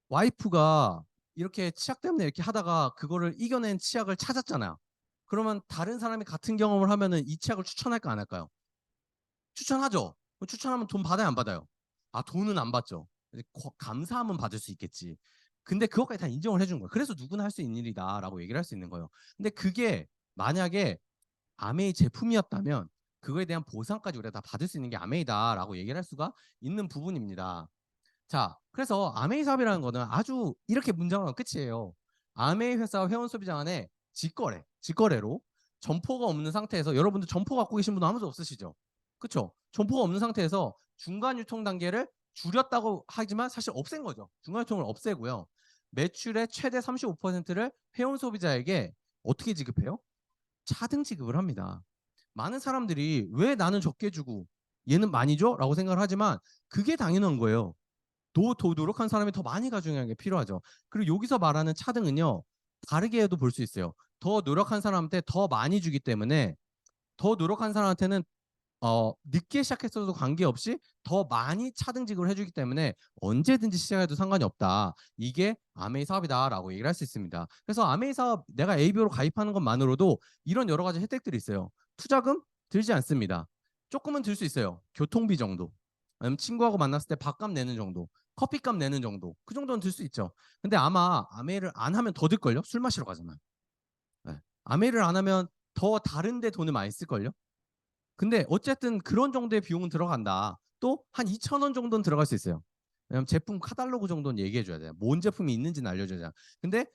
와이프가 이렇게 치약 때문에 이렇게 하다가 그거를 이겨낸 치약을 찾았잖아요. 그러면 다른 사람이 같은 경험을 하면은 이 치약을 추천할까 안 할까요? 추천하죠. 추천하면 돈 받아요, 안 받아요? 아, 돈은 안 받죠. 감사하면 받을 수 있겠지. 근데 그것까지 다 인정을 해준 거예요. 그래서 누구나 할 수 있는 일이다라고 얘기를 할 수 있는 거예요. 근데 그게 만약에 아메이 제품이었다면 그거에 대한 보상까지 우리가 다 받을 수 있는 게 아메이다라고 얘기를 할 수가 있는 부분입니다. 자, 그래서 아메이 사업이라는 거는 아주 이렇게 문장을 하면 끝이에요. 아메이 회사 회원 소비자 간의 직거래로 점포가 없는 상태에서 여러분들 점포 갖고 계신 분 아무도 없으시죠? 그렇죠? 점포가 없는 상태에서 중간 유통 단계를 줄였다고 하지만 사실 없앤 거죠. 중간 유통을 없애고요. 매출의 최대 35%를 회원 소비자에게 어떻게 지급해요? 차등 지급을 합니다. 많은 사람들이 왜 나는 적게 주고 얘는 많이 줘? 라고 생각을 하지만 그게 당연한 거예요. 더 노력한 사람이 더 많이 가져가는 게 필요하죠. 그리고 여기서 말하는 차등은요. 다르게 해도 볼 수 있어요. 더 노력한 사람한테 더 많이 주기 때문에 더 노력한 사람한테는 늦게 시작했어도 관계없이 더 많이 차등 지급을 해주기 때문에 언제든지 시작해도 상관이 없다. 이게 아메이 사업이다라고 얘기를 할 수 있습니다. 그래서 아메이 사업 내가 ABO로 가입하는 것만으로도 이런 여러 가지 혜택들이 있어요. 투자금 들지 않습니다. 조금은 들 수 있어요. 교통비 정도. 아니면 친구하고 만났을 때 밥값 내는 정도. 커피값 내는 정도. 그 정도는 들 수 있죠. 근데 아마 아메이를 안 하면 더 들걸요? 술 마시러 가잖아요. 네. 아메이를 안 하면 더 다른 데 돈을 많이 쓸걸요? 근데 어쨌든 그런 정도의 비용은 들어간다. 또 한 2,000원 정도는 들어갈 수 있어요. 왜냐면 제품 카탈로그 정도는 얘기해줘야 돼요. 뭔 제품이 있는지는 알려줘야 돼요. 근데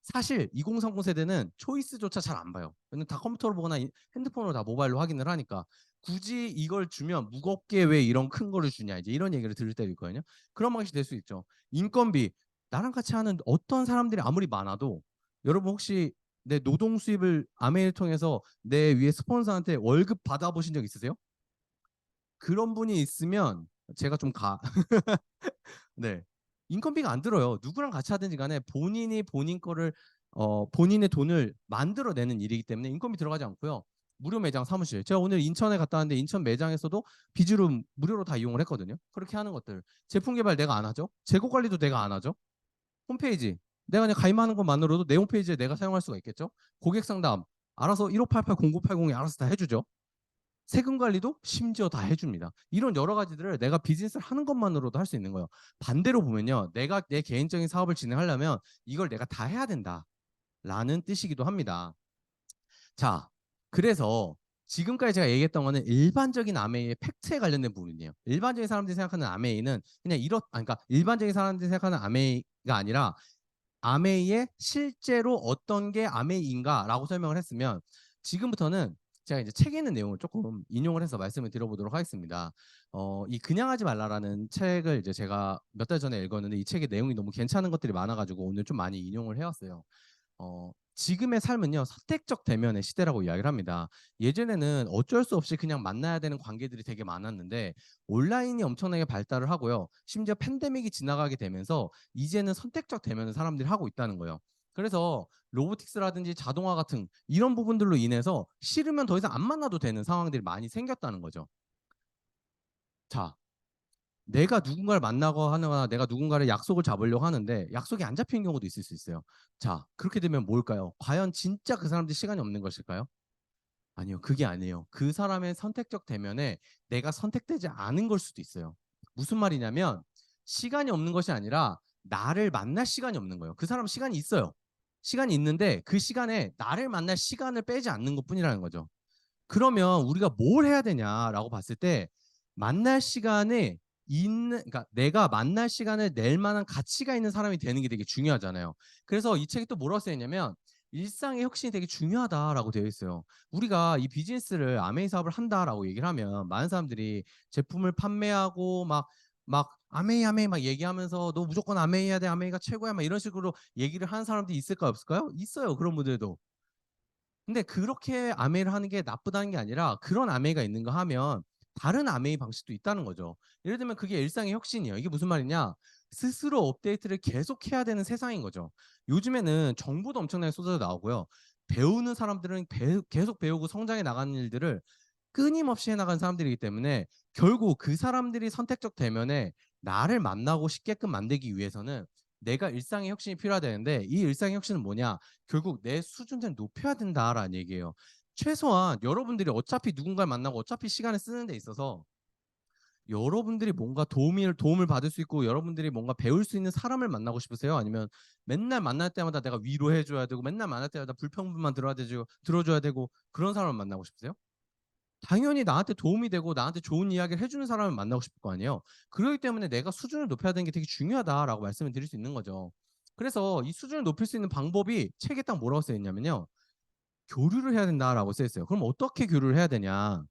사실 2030 세대는 초이스조차 잘 안 봐요. 다 컴퓨터로 보거나 핸드폰으로 다 모바일로 확인을 하니까 굳이 이걸 주면 무겁게 왜 이런 큰 거를 주냐 이제 이런 얘기를 들을 때도 있거든요. 그런 방식이 될 수 있죠. 인건비 나랑 같이 하는 어떤 사람들이 아무리 많아도 여러분 혹시 내 노동 수입을 아메이를 통해서 내 위에 스폰서한테 월급 받아보신 적 있으세요? 그런 분이 있으면 제가 좀 네. 인건비가 안 들어요. 누구랑 같이 하든지 간에 본인이 본인 거를 본인의 돈을 만들어내는 일이기 때문에 인건비 들어가지 않고요. 무료 매장 사무실. 제가 오늘 인천에 갔다 왔는데 인천 매장에서도 비즈룸 무료로 다 이용을 했거든요. 그렇게 하는 것들. 제품 개발 내가 안 하죠. 재고 관리도 내가 안 하죠. 홈페이지. 내가 그냥 가입하는 것만으로도 내 홈페이지에 내가 사용할 수가 있겠죠. 고객 상담. 알아서 1588-0980이 알아서 다 해주죠. 세금 관리도 심지어 다 해줍니다. 이런 여러 가지들을 내가 비즈니스를 하는 것만으로도 할 수 있는 거예요. 반대로 보면요. 내가 내 개인적인 사업을 진행하려면 이걸 내가 다 해야 된다라는 뜻이기도 합니다. 자, 그래서 지금까지 제가 얘기했던 거는 일반적인 아메이의 팩트에 관련된 부분이에요. 일반적인 사람들이 생각하는 아메이는 그냥 그러니까 일반적인 사람들이 생각하는 아메이가 아니라 아메이의 실제로 어떤 게 아메이인가라고 설명을 했으면 지금부터는 제가 이제 책에 있는 내용을 조금 인용을 해서 말씀을 드려보도록 하겠습니다. 이 그냥 하지 말라라는 책을 이제 제가 몇 달 전에 읽었는데 이 책의 내용이 너무 괜찮은 것들이 많아가지고 오늘 좀 많이 인용을 해왔어요. 지금의 삶은요 선택적 대면의 시대라고 이야기를 합니다. 예전에는 어쩔 수 없이 그냥 만나야 되는 관계들이 되게 많았는데 온라인이 엄청나게 발달을 하고요. 심지어 팬데믹이 지나가게 되면서 이제는 선택적 대면을 사람들이 하고 있다는 거예요. 그래서 로보틱스라든지 자동화 같은 이런 부분들로 인해서 싫으면 더 이상 안 만나도 되는 상황들이 많이 생겼다는 거죠. 자, 내가 누군가를 만나고 하거나 내가 누군가를 약속을 잡으려고 하는데 약속이 안 잡히는 경우도 있을 수 있어요. 자, 그렇게 되면 뭘까요? 과연 진짜 그 사람들이 시간이 없는 것일까요? 아니요, 그게 아니에요. 그 사람의 선택적 대면에 내가 선택되지 않은 걸 수도 있어요. 무슨 말이냐면 시간이 없는 것이 아니라 나를 만날 시간이 없는 거예요. 그 사람 시간이 있어요. 시간이 있는데 그 시간에 나를 만날 시간을 빼지 않는 것뿐이라는 거죠. 그러면 우리가 뭘 해야 되냐라고 봤을 때 만날 시간에 그러니까 내가 만날 시간을 낼 만한 가치가 있는 사람이 되는 게 되게 중요하잖아요. 그래서 이 책이 또 뭐라고 써있냐면 일상의 혁신이 되게 중요하다라고 되어 있어요. 우리가 이 비즈니스를 아메이 사업을 한다라고 얘기를 하면 많은 사람들이 제품을 판매하고 막 아메이 막 얘기하면서 너 무조건 아메이 해야 돼, 아메이가 최고야 막 이런 식으로 얘기를 하는 사람들이 있을까요, 없을까요? 있어요, 그런 분들도. 근데 그렇게 아메이를 하는 게 나쁘다는 게 아니라 그런 아메이가 있는가 하면 다른 암웨이 방식도 있다는 거죠. 예를 들면 그게 일상의 혁신이에요. 이게 무슨 말이냐? 스스로 업데이트를 계속해야 되는 세상인 거죠. 요즘에는 정보도 엄청나게 쏟아져 나오고요. 배우는 사람들은 계속 배우고 성장해 나가는 일들을 끊임없이 해 나가는 사람들이기 때문에 결국 그 사람들이 선택적 대면에 나를 만나고 싶게끔 만들기 위해서는 내가 일상의 혁신이 필요하다는데, 이 일상의 혁신은 뭐냐? 결국 내 수준을 높여야 된다라는 얘기예요. 최소한 여러분들이 어차피 누군가를 만나고 어차피 시간을 쓰는 데 있어서 여러분들이 뭔가 도움을 받을 수 있고 여러분들이 뭔가 배울 수 있는 사람을 만나고 싶으세요? 아니면 맨날 만날 때마다 내가 위로해 줘야 되고 맨날 만날 때마다 불평불만 들어줘야 되고 그런 사람을 만나고 싶으세요? 당연히 나한테 도움이 되고 나한테 좋은 이야기를 해주는 사람을 만나고 싶을 거 아니에요. 그렇기 때문에 내가 수준을 높여야 되는 게 되게 중요하다라고 말씀을 드릴 수 있는 거죠. 그래서 이 수준을 높일 수 있는 방법이 책에 딱 뭐라고 쓰여 있냐면요. 교류를 해야 된다라고 쓰여 있어요. 그럼 어떻게 교류를 해야 되냐?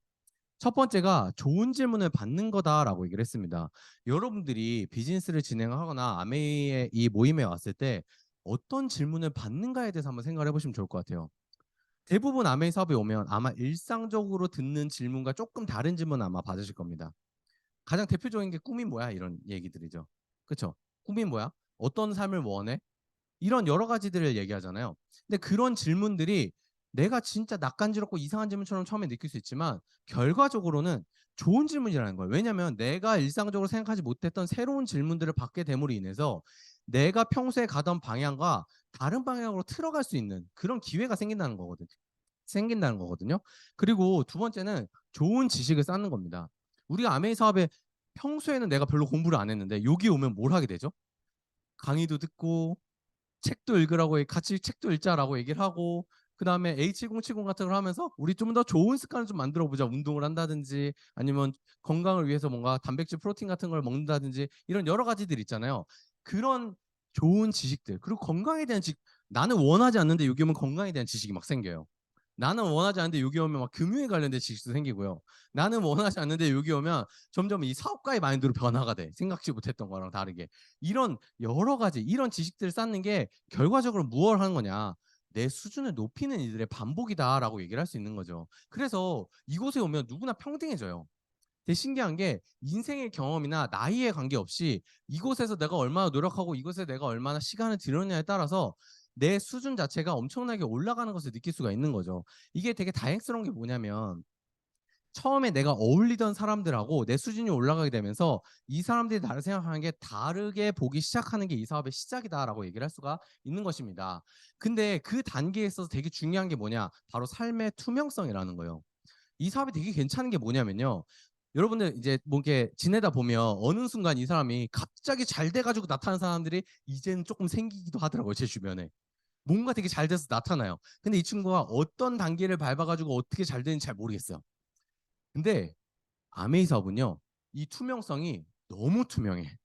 첫 번째가 좋은 질문을 받는 거다라고 얘기를 했습니다. 여러분들이 비즈니스를 진행하거나 아메이의 이 모임에 왔을 때 어떤 질문을 받는가에 대해서 한번 생각을 해보시면 좋을 것 같아요. 대부분 아메이 사업에 오면 아마 일상적으로 듣는 질문과 조금 다른 질문 아마 받으실 겁니다. 가장 대표적인 게 꿈이 뭐야? 이런 얘기들이죠. 그렇죠? 꿈이 뭐야? 어떤 삶을 원해? 이런 여러 가지들을 얘기하잖아요. 근데 그런 질문들이 내가 진짜 낯간지럽고 이상한 질문처럼 처음에 느낄 수 있지만 결과적으로는 좋은 질문이라는 거예요. 왜냐하면 내가 일상적으로 생각하지 못했던 새로운 질문들을 받게 됨으로 인해서 내가 평소에 가던 방향과 다른 방향으로 틀어갈 수 있는 그런 기회가 생긴다는 거거든요. 그리고 두 번째는 좋은 지식을 쌓는 겁니다. 우리가 아메이 사업에 평소에는 내가 별로 공부를 안 했는데 여기 오면 뭘 하게 되죠? 강의도 듣고 책도 읽으라고 같이 책도 읽자라고 얘기를 하고, 그다음에 H1070 같은 걸 하면서 우리 좀 더 좋은 습관을 좀 만들어 보자. 운동을 한다든지 아니면 건강을 위해서 뭔가 단백질 프로틴 같은 걸 먹는다든지 이런 여러 가지들 있잖아요. 그런 좋은 지식들, 그리고 건강에 대한 나는 원하지 않는데 여기 오면 건강에 대한 지식이 막 생겨요. 나는 원하지 않는데 여기 오면 막 금융에 관련된 지식도 생기고요. 나는 원하지 않는데 여기 오면 점점 이 사업가의 마인드로 변화가 돼. 생각지 못했던 거랑 다르게. 이런 여러 가지 이런 지식들을 쌓는 게 결과적으로 무엇을 하는 거냐? 내 수준을 높이는 일들의 반복이다라고 얘기를 할 수 있는 거죠. 그래서 이곳에 오면 누구나 평등해져요. 되게 신기한 게 인생의 경험이나 나이에 관계없이 이곳에서 내가 얼마나 노력하고 이곳에 내가 얼마나 시간을 들였냐에 따라서 내 수준 자체가 엄청나게 올라가는 것을 느낄 수가 있는 거죠. 이게 되게 다행스러운 게 뭐냐면 처음에 내가 어울리던 사람들하고 내 수준이 올라가게 되면서 이 사람들이 나를 생각하는 게 다르게 보기 시작하는 게 이 사업의 시작이다라고 얘기를 할 수가 있는 것입니다. 근데 그 단계에 있어서 되게 중요한 게 뭐냐? 바로 삶의 투명성이라는 거예요. 이 사업이 되게 괜찮은 게 뭐냐면요. 여러분들 이제 뭐 이렇게 지내다 보면 어느 순간 이 사람이 갑자기 잘 돼가지고 나타나는 사람들이 이제는 조금 생기기도 하더라고요. 제 주변에. 뭔가 되게 잘 돼서 나타나요. 근데 이 친구가 어떤 단계를 밟아가지고 어떻게 잘 되는지 잘 모르겠어요. 근데 아메이 사업은요. 이 투명성이 너무 투명해.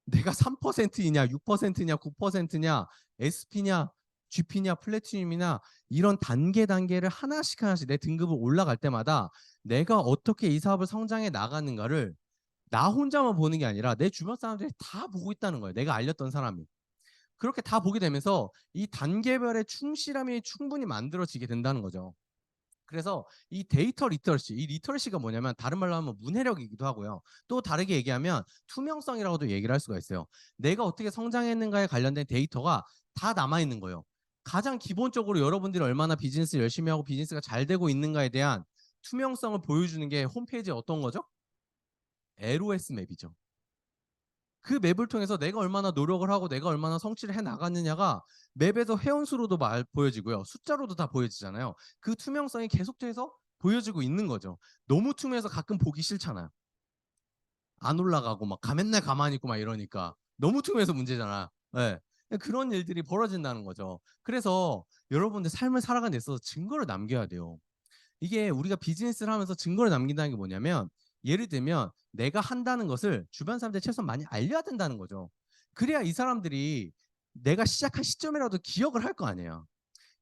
내가 3%이냐 6%냐 9%냐 SP냐 GP냐 플래티늄이냐 이런 단계를 하나씩 내 등급을 올라갈 때마다 내가 어떻게 이 사업을 성장해 나가는가를 나 혼자만 보는 게 아니라 내 주변 사람들이 다 보고 있다는 거예요. 내가 알렸던 사람이. 그렇게 다 보게 되면서 이 단계별의 충실함이 충분히 만들어지게 된다는 거죠. 그래서 이 데이터 리터러시, 이 리터러시가 뭐냐면 다른 말로 하면 문해력이기도 하고요. 또 다르게 얘기하면 투명성이라고도 얘기를 할 수가 있어요. 내가 어떻게 성장했는가에 관련된 데이터가 다 남아있는 거예요. 가장 기본적으로 여러분들이 얼마나 비즈니스 열심히 하고 비즈니스가 잘 되고 있는가에 대한 투명성을 보여주는 게 홈페이지에 어떤 거죠? LOS 맵이죠. 그 맵을 통해서 내가 얼마나 노력을 하고 내가 얼마나 성취를 해 나갔느냐가 맵에서 회원수로도 보여지고요. 숫자로도 다 보여지잖아요. 그 투명성이 계속해서 보여지고 있는 거죠. 너무 투명해서 가끔 보기 싫잖아요. 안 올라가고 막 맨날 가만히 있고 막 이러니까 너무 투명해서 문제잖아. 네. 그런 일들이 벌어진다는 거죠. 그래서 여러분들 삶을 살아가는 데 있어서 증거를 남겨야 돼요. 이게 우리가 비즈니스를 하면서 증거를 남긴다는 게 뭐냐면 예를 들면 내가 한다는 것을 주변 사람들이 최소한 많이 알려야 된다는 거죠. 그래야 이 사람들이 내가 시작한 시점이라도 기억을 할 거 아니에요.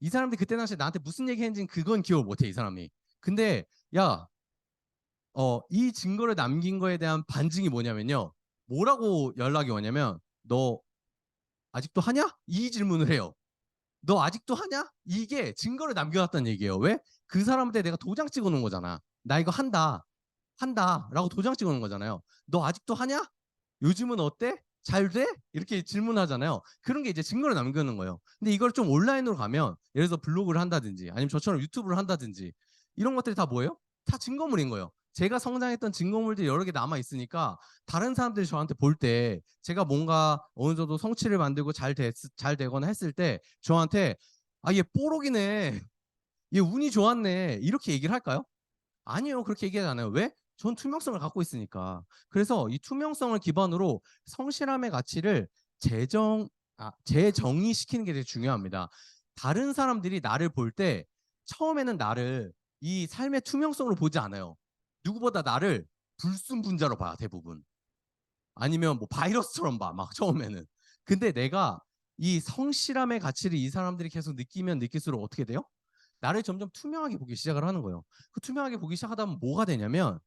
이 사람들이 그때 당시에 나한테 무슨 얘기 했는지 그건 기억을 못해 이 사람이. 근데 야, 이 증거를 남긴 거에 대한 반증이 뭐냐면요. 뭐라고 연락이 오냐면 너 아직도 하냐? 이 질문을 해요. 너 아직도 하냐? 이게 증거를 남겨놨다는 얘기예요. 왜? 그 사람한테 내가 도장 찍어 놓은 거잖아. 나 이거 한다. 한다라고 도장 찍어놓은 거잖아요. 너 아직도 하냐? 요즘은 어때? 잘 돼? 이렇게 질문하잖아요. 그런 게 이제 증거를 남겨놓는 거예요. 근데 이걸 좀 온라인으로 가면 예를 들어서 블로그를 한다든지 아니면 저처럼 유튜브를 한다든지 이런 것들이 다 뭐예요? 다 증거물인 거예요. 제가 성장했던 증거물들이 여러 개 남아 있으니까 다른 사람들이 저한테 볼 때 제가 뭔가 어느 정도 성취를 만들고 잘 되거나 했을 때 저한테 아, 얘 뽀록이네. 얘 운이 좋았네. 이렇게 얘기를 할까요? 아니요. 그렇게 얘기하지 않아요. 왜? 전 투명성을 갖고 있으니까. 그래서 이 투명성을 기반으로 성실함의 가치를 재정의시키는 게 되게 중요합니다. 다른 사람들이 나를 볼 때 처음에는 나를 이 삶의 투명성으로 보지 않아요. 누구보다 나를 불순분자로 봐, 대부분. 아니면 뭐 바이러스처럼 봐, 막 처음에는. 근데 내가 이 성실함의 가치를 이 사람들이 계속 느끼면 느낄수록 어떻게 돼요? 나를 점점 투명하게 보기 시작을 하는 거예요. 그 투명하게 보기 시작하다 보면 뭐가 되냐면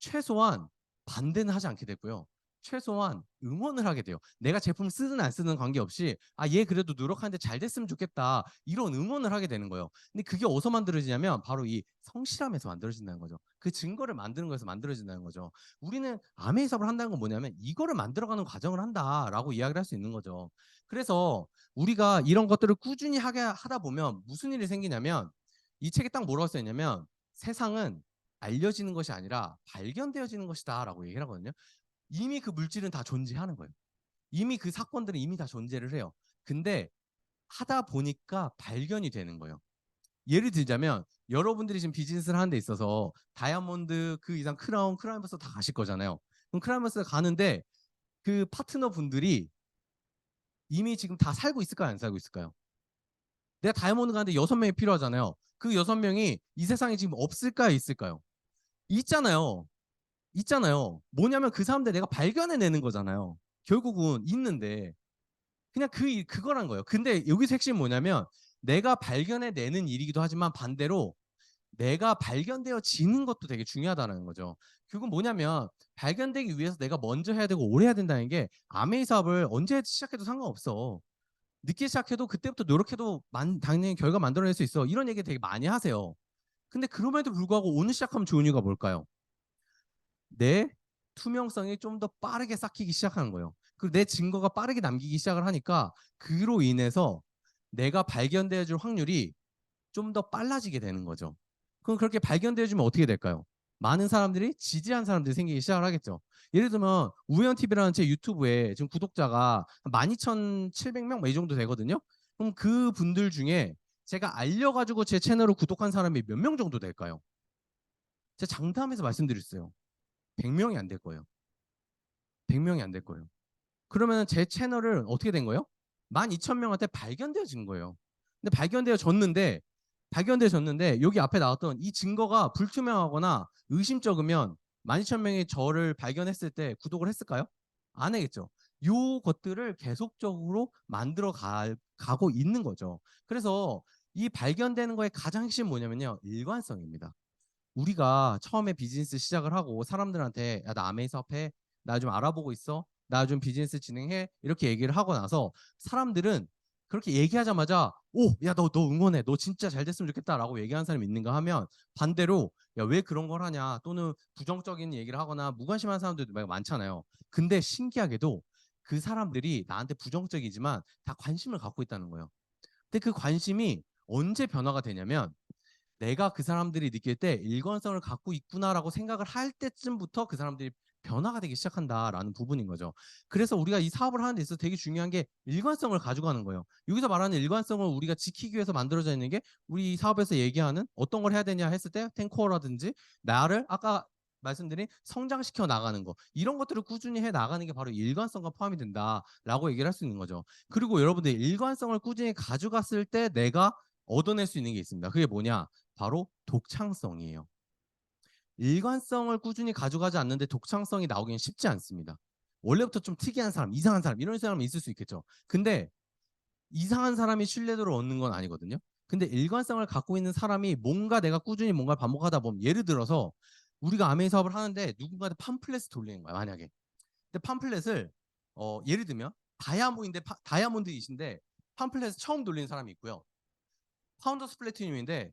최소한 반대는 하지 않게 되고요. 최소한 응원을 하게 돼요. 내가 제품 쓰든 안 쓰든 관계없이 아, 얘 그래도 노력하는데 잘 됐으면 좋겠다. 이런 응원을 하게 되는 거예요. 근데 그게 어디서 만들어지냐면 바로 이 성실함에서 만들어진다는 거죠. 그 증거를 만드는 거에서 만들어진다는 거죠. 우리는 암의 해석을 한다는 건 뭐냐면 이거를 만들어가는 과정을 한다라고 이야기를 할 수 있는 거죠. 그래서 우리가 이런 것들을 꾸준히 하다 보면 무슨 일이 생기냐면 이 책에 딱 뭐라고 써있냐면 세상은 알려지는 것이 아니라 발견되어지는 것이다 라고 얘기를 하거든요. 이미 그 물질은 다 존재하는 거예요. 이미 그 사건들은 이미 다 존재를 해요. 근데 하다 보니까 발견이 되는 거예요. 예를 들자면 여러분들이 지금 비즈니스를 하는 데 있어서 다이아몬드 그 이상 크라운버스 다 가실 거잖아요. 그럼 크라운버스 가는데 그 파트너 분들이 이미 지금 다 살고 있을까요? 안 살고 있을까요? 내가 다이아몬드 가는데 6명이 필요하잖아요. 그 6명이 이 세상에 지금 없을까요? 있을까요? 있잖아요. 있잖아요. 뭐냐면 그 사람들 내가 발견해내는 거잖아요. 결국은 있는데 그냥 그거란 거예요. 근데 여기서 핵심이 뭐냐면 내가 발견해내는 일이기도 하지만 반대로 내가 발견되어지는 것도 되게 중요하다는 거죠. 결국은 뭐냐면 발견되기 위해서 내가 먼저 해야 되고 오래 해야 된다는 게 아메이 사업을 언제 시작해도 상관없어. 늦게 시작해도 그때부터 노력해도 당연히 결과 만들어낼 수 있어. 이런 얘기 되게 많이 하세요. 근데 그럼에도 불구하고 오늘 시작하면 좋은 이유가 뭘까요? 내 투명성이 좀 더 빠르게 쌓이기 시작하는 거예요. 그리고 내 증거가 빠르게 남기기 시작을 하니까 그로 인해서 내가 발견되어질 확률이 좀 더 빨라지게 되는 거죠. 그럼 그렇게 발견되어지면 어떻게 될까요? 많은 사람들이 지지한 사람들이 생기기 시작을 하겠죠. 예를 들면 우연TV라는 제 유튜브에 지금 구독자가 12,700명 이 정도 되거든요. 그럼 그 분들 중에 제가 알려가지고 제 채널을 구독한 사람이 몇 명 정도 될까요? 제가 장담해서 말씀드렸어요. 100명이 안 될 거예요. 100명이 안 될 거예요. 그러면 제 채널을 어떻게 된 거예요? 12,000명한테 발견되어진 거예요. 근데 발견되어졌는데 여기 앞에 나왔던 이 증거가 불투명하거나 의심적이면 12,000명이 저를 발견했을 때 구독을 했을까요? 안 하겠죠. 요 것들을 계속적으로 가고 있는 거죠. 그래서 이 발견되는 거의 가장 핵심은 뭐냐면요. 일관성입니다. 우리가 처음에 비즈니스 시작을 하고 사람들한테 야, 나 아메이 사업해. 나 좀 알아보고 있어. 나 좀 비즈니스 진행해. 이렇게 얘기를 하고 나서 사람들은 그렇게 얘기하자마자 오, 야, 너 응원해. 너 진짜 잘 됐으면 좋겠다라고 얘기하는 사람이 있는가 하면 반대로 야, 왜 그런 걸 하냐 또는 부정적인 얘기를 하거나 무관심한 사람들도 많잖아요. 근데 신기하게도 그 사람들이 나한테 부정적이지만 다 관심을 갖고 있다는 거예요. 근데 그 관심이 언제 변화가 되냐면 내가 그 사람들이 느낄 때 일관성을 갖고 있구나라고 생각을 할 때쯤부터 그 사람들이 변화가 되기 시작한다라는 부분인 거죠. 그래서 우리가 이 사업을 하는 데 있어서 되게 중요한 게 일관성을 가져가는 거예요. 여기서 말하는 일관성을 우리가 지키기 위해서 만들어져 있는 게 우리 사업에서 얘기하는 어떤 걸 해야 되냐 했을 때 탱코어라든지 나를 아까 말씀드린 성장시켜 나가는 거 이런 것들을 꾸준히 해 나가는 게 바로 일관성과 포함이 된다라고 얘기를 할 수 있는 거죠. 그리고 여러분들 일관성을 꾸준히 가져갔을 때 내가 얻어낼 수 있는 게 있습니다. 그게 뭐냐? 바로 독창성이에요. 일관성을 꾸준히 가져가지 않는데 독창성이 나오기는 쉽지 않습니다. 원래부터 좀 특이한 사람, 이상한 사람 이런 사람이 있을 수 있겠죠. 근데 이상한 사람이 신뢰도를 얻는 건 아니거든요. 근데 일관성을 갖고 있는 사람이 뭔가 내가 꾸준히 뭔가를 반복하다 보면 예를 들어서 우리가 아메이 사업을 하는데 누군가한테 팜플렛을 돌리는 거야 만약에. 근데 팜플렛을 예를 들면 다이아몬드이신데 팜플렛을 처음 돌리는 사람이 있고요. 파운더스 플래티늄인데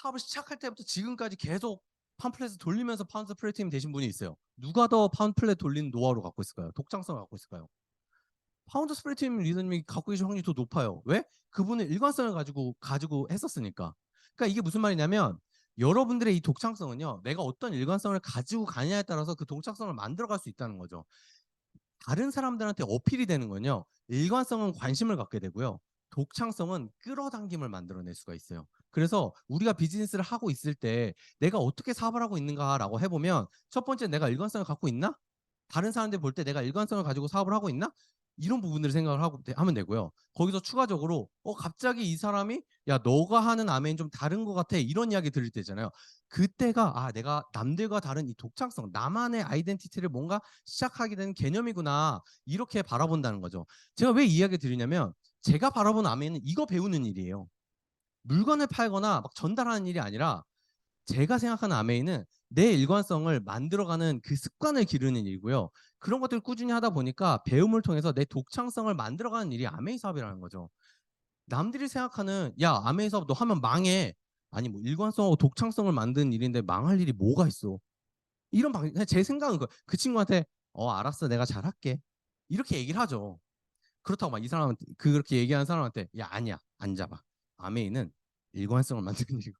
사업을 시작할 때부터 지금까지 계속 팜플렛을 돌리면서 팜플렛 팀 되신 분이 있어요. 누가 더 팜플렛 돌리는 노하우를 갖고 있을까요? 독창성을 갖고 있을까요? 파운드 스프레팀 리더님이 갖고 계실 확률이 더 높아요. 왜? 그분은 일관성을 가지고 했었으니까. 그러니까 이게 무슨 말이냐면 여러분들의 이 독창성은요. 내가 어떤 일관성을 가지고 가냐에 따라서 그 독창성을 만들어갈 수 있다는 거죠. 다른 사람들한테 어필이 되는 건요. 일관성은 관심을 갖게 되고요. 독창성은 끌어당김을 만들어낼 수가 있어요. 그래서 우리가 비즈니스를 하고 있을 때 내가 어떻게 사업을 하고 있는가라고 해보면 첫 번째 내가 일관성을 갖고 있나? 다른 사람들이 볼 때 내가 일관성을 가지고 사업을 하고 있나? 이런 부분들을 생각을 하면 되고요. 거기서 추가적으로 갑자기 이 사람이 야 너가 하는 아메인 좀 다른 것 같아 이런 이야기 들을 때잖아요. 그때가 내가 남들과 다른 이 독창성 나만의 아이덴티티를 뭔가 시작하게 되는 개념이구나 이렇게 바라본다는 거죠. 제가 왜 이 이야기 드리냐면 제가 바라본 아메인은 이거 배우는 일이에요. 물건을 팔거나 막 전달하는 일이 아니라 제가 생각하는 아메이는 내 일관성을 만들어가는 그 습관을 기르는 일이고요. 그런 것들을 꾸준히 하다 보니까 배움을 통해서 내 독창성을 만들어가는 일이 아메이 사업이라는 거죠. 남들이 생각하는 야 아메이 사업 너 하면 망해. 아니 뭐 일관성하고 독창성을 만드는 일인데 망할 일이 뭐가 있어. 이런 제 생각은 그 친구한테 알았어 내가 잘할게. 이렇게 얘기를 하죠. 그렇다고 막 이 사람한테 그렇게 얘기하는 사람한테 야 아니야 앉아봐. 아메이는 일관성을 만드는 일이고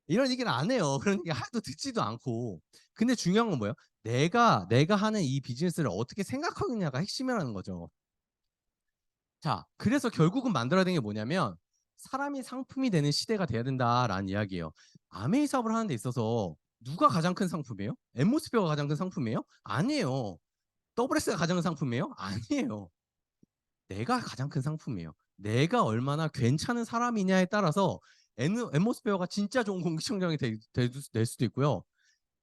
이런 얘기를 안 해요. 그런 얘기 하도 듣지도 않고. 근데 중요한 건 뭐예요? 내가 하는 이 비즈니스를 어떻게 생각하고 있냐가 핵심이라는 거죠. 자, 그래서 결국은 만들어야 되는 게 뭐냐면 사람이 상품이 되는 시대가 돼야 된다라는 이야기예요. 아메이 사업을 하는 데 있어서 누가 가장 큰 상품이에요? 엠모스피어가 가장 큰 상품이에요? 아니에요. WS가 가장 큰 상품이에요? 아니에요. 내가 가장 큰 상품이에요. 내가 얼마나 괜찮은 사람이냐에 따라서 엠모스페어가 진짜 좋은 공기청정이 될 수도 있고요.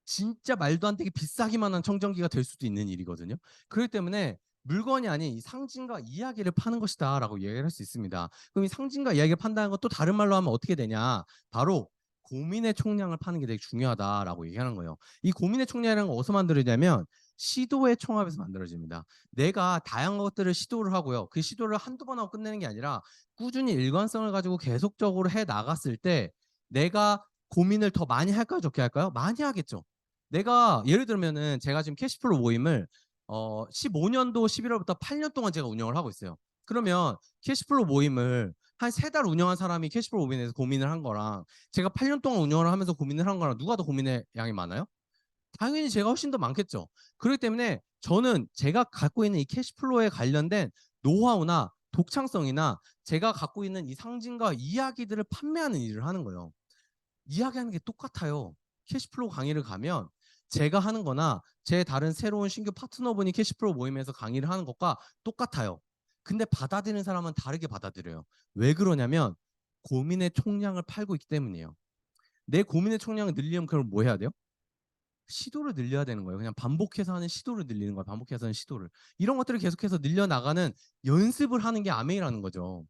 진짜 말도 안 되게 비싸기만 한 청정기가 될 수도 있는 일이거든요. 그렇기 때문에 물건이 아닌 이 상징과 이야기를 파는 것이다 라고 얘기를 할 수 있습니다. 그럼 이 상징과 이야기를 판다는 건 또 다른 말로 하면 어떻게 되냐. 바로 고민의 총량을 파는 게 되게 중요하다라고 얘기하는 거예요. 이 고민의 총량이라는 건 어디서 만들어지냐면 시도의 총합에서 만들어집니다. 내가 다양한 것들을 시도를 하고요. 그 시도를 한두 번 하고 끝내는 게 아니라 꾸준히 일관성을 가지고 계속적으로 해 나갔을 때 내가 고민을 더 많이 할까요? 적게 할까요? 많이 하겠죠. 내가 예를 들면은 제가 지금 캐시플로 모임을 15년도 11월부터 8년 동안 제가 운영을 하고 있어요. 그러면 캐시플로 모임을 한 3달 운영한 사람이 캐시플로 모임에 대해서 고민을 한 거랑 제가 8년 동안 운영을 하면서 고민을 한 거랑 누가 더 고민의 양이 많아요? 당연히 제가 훨씬 더 많겠죠. 그렇기 때문에 저는 제가 갖고 있는 이 캐시플로에 관련된 노하우나 독창성이나 제가 갖고 있는 이 상징과 이야기들을 판매하는 일을 하는 거예요. 이야기하는 게 똑같아요. 캐시플로우 강의를 가면 제가 하는 거나 제 다른 새로운 신규 파트너분이 캐시플로우 모임에서 강의를 하는 것과 똑같아요. 근데 받아들이는 사람은 다르게 받아들여요. 왜 그러냐면 고민의 총량을 팔고 있기 때문이에요. 내 고민의 총량을 늘리려면 그럼 뭐 해야 돼요? 시도를 늘려야 되는 거예요. 그냥 반복해서 하는 시도를 늘리는 거예요. 반복해서 하는 시도를. 이런 것들을 계속해서 늘려나가는 연습을 하는 게 아메이라는 거죠.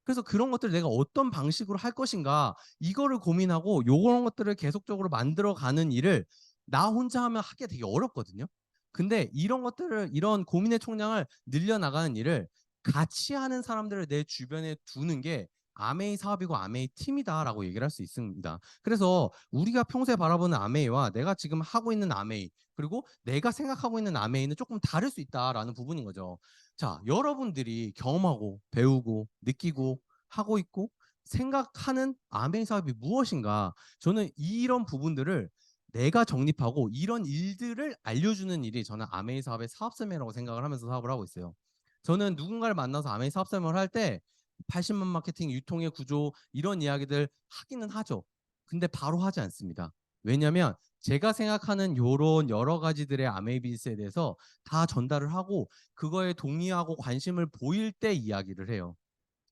그래서 그런 것들을 내가 어떤 방식으로 할 것인가 이거를 고민하고 요런 것들을 계속적으로 만들어가는 일을 나 혼자 하면 하기 되게 어렵거든요. 근데 이런 것들을 이런 고민의 총량을 늘려나가는 일을 같이 하는 사람들을 내 주변에 두는 게 아메이 사업이고 아메이 팀이다라고 얘기를 할 수 있습니다. 그래서 우리가 평소에 바라보는 아메이와 내가 지금 하고 있는 아메이 그리고 내가 생각하고 있는 아메이는 조금 다를 수 있다라는 부분인 거죠. 자, 여러분들이 경험하고 배우고 느끼고 하고 있고 생각하는 아메이 사업이 무엇인가? 저는 이런 부분들을 내가 정립하고 이런 일들을 알려주는 일이 저는 아메이 사업의 사업 설명이라고 생각을 하면서 사업을 하고 있어요. 저는 누군가를 만나서 아메이 사업 설명을 할 때 80만 마케팅, 유통의 구조 이런 이야기들 하기는 하죠. 근데 바로 하지 않습니다. 왜냐하면 제가 생각하는 요런 여러 가지들의 아메이 비즈니스에 대해서 다 전달을 하고 그거에 동의하고 관심을 보일 때 이야기를 해요.